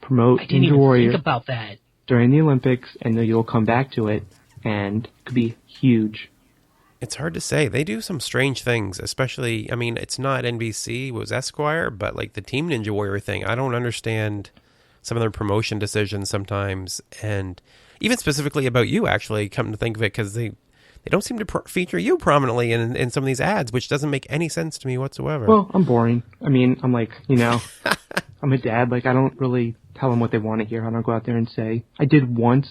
Promote Ninja Warrior think about that during the Olympics, and then you'll come back to it, and it could be huge. It's hard to say. They do some strange things, especially, I mean, it's not NBC, it was Esquire, but like the Team Ninja Warrior thing, I don't understand some of their promotion decisions sometimes, and even specifically about you, actually, come to think of it, because they don't seem to feature you prominently in some of these ads, which doesn't make any sense to me whatsoever. Well, I'm boring. I mean, I'm like, you know, I'm a dad. Like, I don't really tell them what they want to hear. I don't go out there and say, I did once,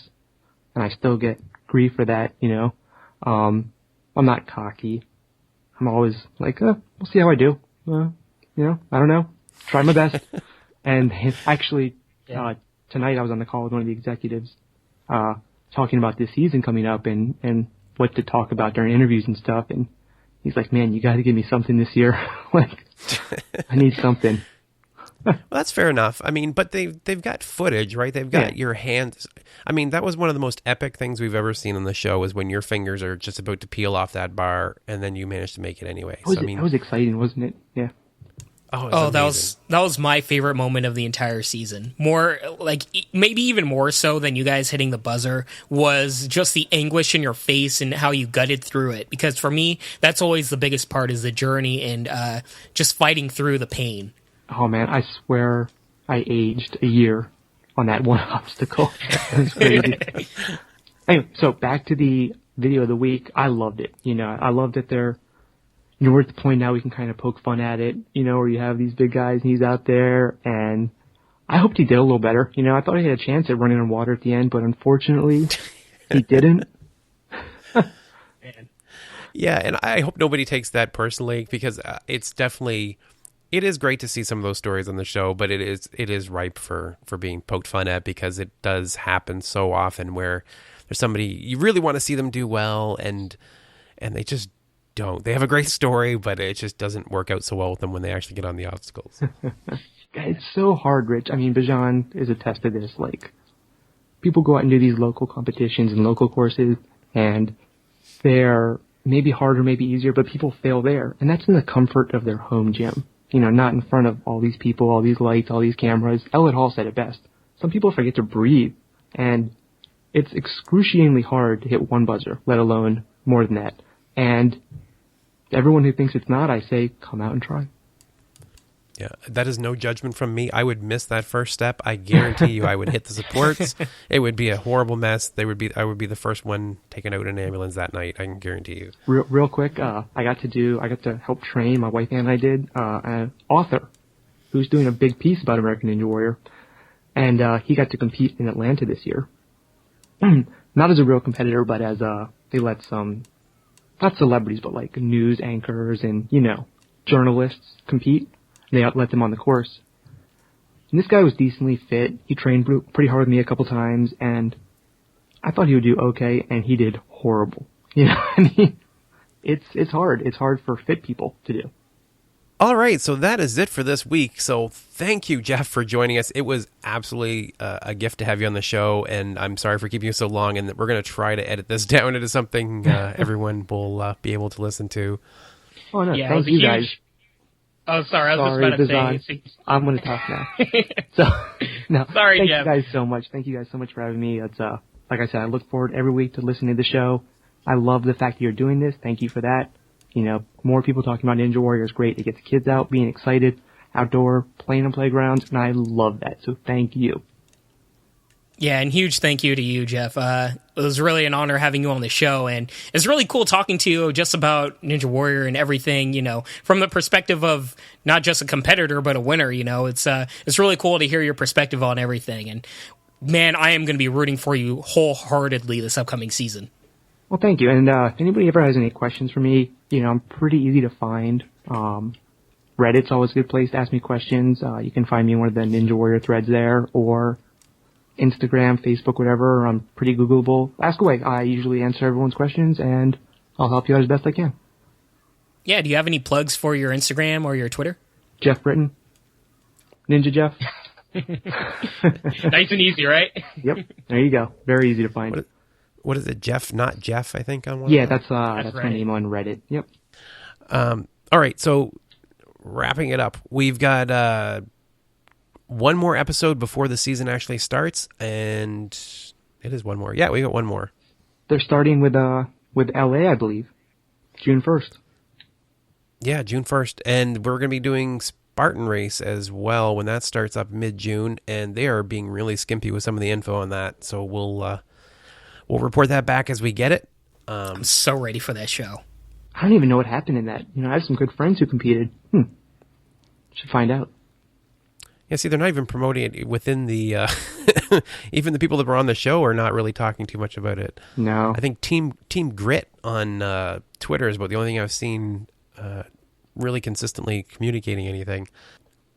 and I still get grief for that, you know. I'm not cocky. I'm always like, we'll see how I do. You know, I don't know. Try my best. And actually, tonight I was on the call with one of the executives, talking about this season coming up and what to talk about during interviews and stuff. And he's like, man, you got to give me something this year. Like, I need something. Well, that's fair enough. I mean, but they've got footage, right? They've got your hands. I mean, that was one of the most epic things we've ever seen on the show, is when your fingers are just about to peel off that bar, and then you manage to make it anyway. That was exciting, wasn't it? Yeah. Oh, that was my favorite moment of the entire season. More like, maybe even more so than you guys hitting the buzzer, was just the anguish in your face and how you gutted through it. Because for me, that's always the biggest part, is the journey and just fighting through the pain. Oh man, I swear I aged a year on that one obstacle. It was crazy. Anyway, so back to the video of the week. I loved it. You know, I love that we're at the point now we can kind of poke fun at it, you know, where you have these big guys and he's out there, and I hoped he did a little better. I thought he had a chance at running on water at the end, but unfortunately, he didn't. Man. Yeah, and I hope nobody takes that personally, because it's definitely, it is great to see some of those stories on the show, but it is ripe for being poked fun at, because it does happen so often where there's somebody you really want to see them do well, and they just don't. They have a great story, but it just doesn't work out so well with them when they actually get on the obstacles. It's so hard, Rich. I mean, Bijan is a test of this. Like, people go out and do these local competitions and local courses, and they're maybe harder, maybe easier, but people fail there. And that's in the comfort of their home gym. Not in front of all these people, all these lights, all these cameras. Elliot Hall said it best. Some people forget to breathe, and it's excruciatingly hard to hit one buzzer, let alone more than that. And everyone who thinks it's not, I say, come out and try. Yeah, that is no judgment from me. I would miss that first step. I guarantee you I would hit the supports. It would be a horrible mess. I would be the first one taken out in an ambulance that night. I can guarantee you. Real quick, I got to help train, my wife and I did, an author who's doing a big piece about American Ninja Warrior. And he got to compete in Atlanta this year. Not as a real competitor, but as they let some, not celebrities, but like news anchors and, journalists compete. They let them on the course. And this guy was decently fit. He trained pretty hard with me a couple times, and I thought he would do okay, and he did horrible. I mean, it's hard. It's hard for fit people to do. All right, so that is it for this week. So thank you, Geoff, for joining us. It was absolutely a gift to have you on the show, and I'm sorry for keeping you so long, and we're going to try to edit this down into something everyone will be able to listen to. Oh, no, Yeah, thank you guys. Oh, sorry, I was just about to say. I'm going to talk now. So, no, Sorry, thank Geoff. you guys so much. Thank you guys so much for having me. It's like I said, I look forward every week to listening to the show. I love the fact that you're doing this. Thank you for that. More people talking about Ninja Warrior is great. It gets kids out, being excited, outdoor, playing on playgrounds, and I love that. So thank you. Yeah, and huge thank you to you, Geoff. It was really an honor having you on the show, and it's really cool talking to you just about Ninja Warrior and everything, from the perspective of not just a competitor, but a winner, It's really cool to hear your perspective on everything, and man, I am going to be rooting for you wholeheartedly this upcoming season. Well, thank you. And if anybody ever has any questions for me, I'm pretty easy to find. Reddit's always a good place to ask me questions. You can find me in one of the Ninja Warrior threads there, or Instagram, Facebook, whatever. I'm pretty Googleable. Ask away. I usually answer everyone's questions, and I'll help you out as best I can. Yeah, do you have any plugs for your Instagram or your Twitter? Geoff Britten. Ninja Geoff. Nice and easy, right? Yep. There you go. Very easy to find. What is it, Geoff, not Jeff, I think, on one? Yeah, that's my right. name on Reddit. Yep. All right, so wrapping it up, we've got one more episode before the season actually starts, and it is one more. Yeah, we got one more. They're starting with LA, I believe, June 1st. Yeah, June 1st, and we're going to be doing Spartan Race as well when that starts up mid-June, and they are being really skimpy with some of the info on that, so we'll report that back as we get it. I'm so ready for that show. I don't even know what happened in that. I have some good friends who competed. Should find out. Yeah, see, they're not even promoting it within the... even the people that were on the show are not really talking too much about it. No. I think Team Grit on Twitter is about the only thing I've seen really consistently communicating anything.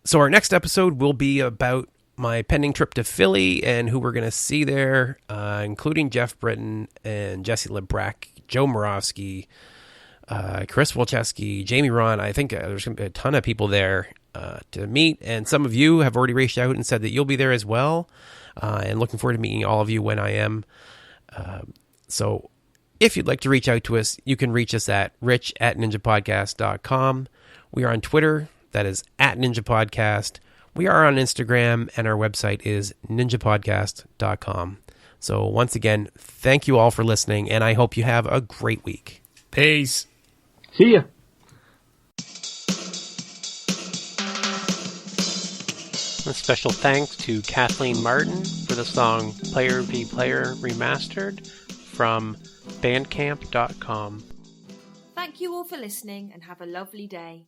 So our next episode will be about my pending trip to Philly and who we're going to see there, including Geoff Britten and Jesse LeBrack, Joe Moravsky, Chris Wolcheski, Jamie Ron. I think there's going to be a ton of people there to meet, and some of you have already reached out and said that you'll be there as well, and looking forward to meeting all of you when I am. So if you'd like to reach out to us, you can reach us at rich@ninjapodcast.com. We are on Twitter. That is @ninjapodcast. We are on Instagram, and our website is ninjapodcast.com. So once again, thank you all for listening, and I hope you have a great week. Peace. See ya. A special thanks to Kathleen Martin for the song Player v Player Remastered from bandcamp.com. Thank you all for listening and have a lovely day.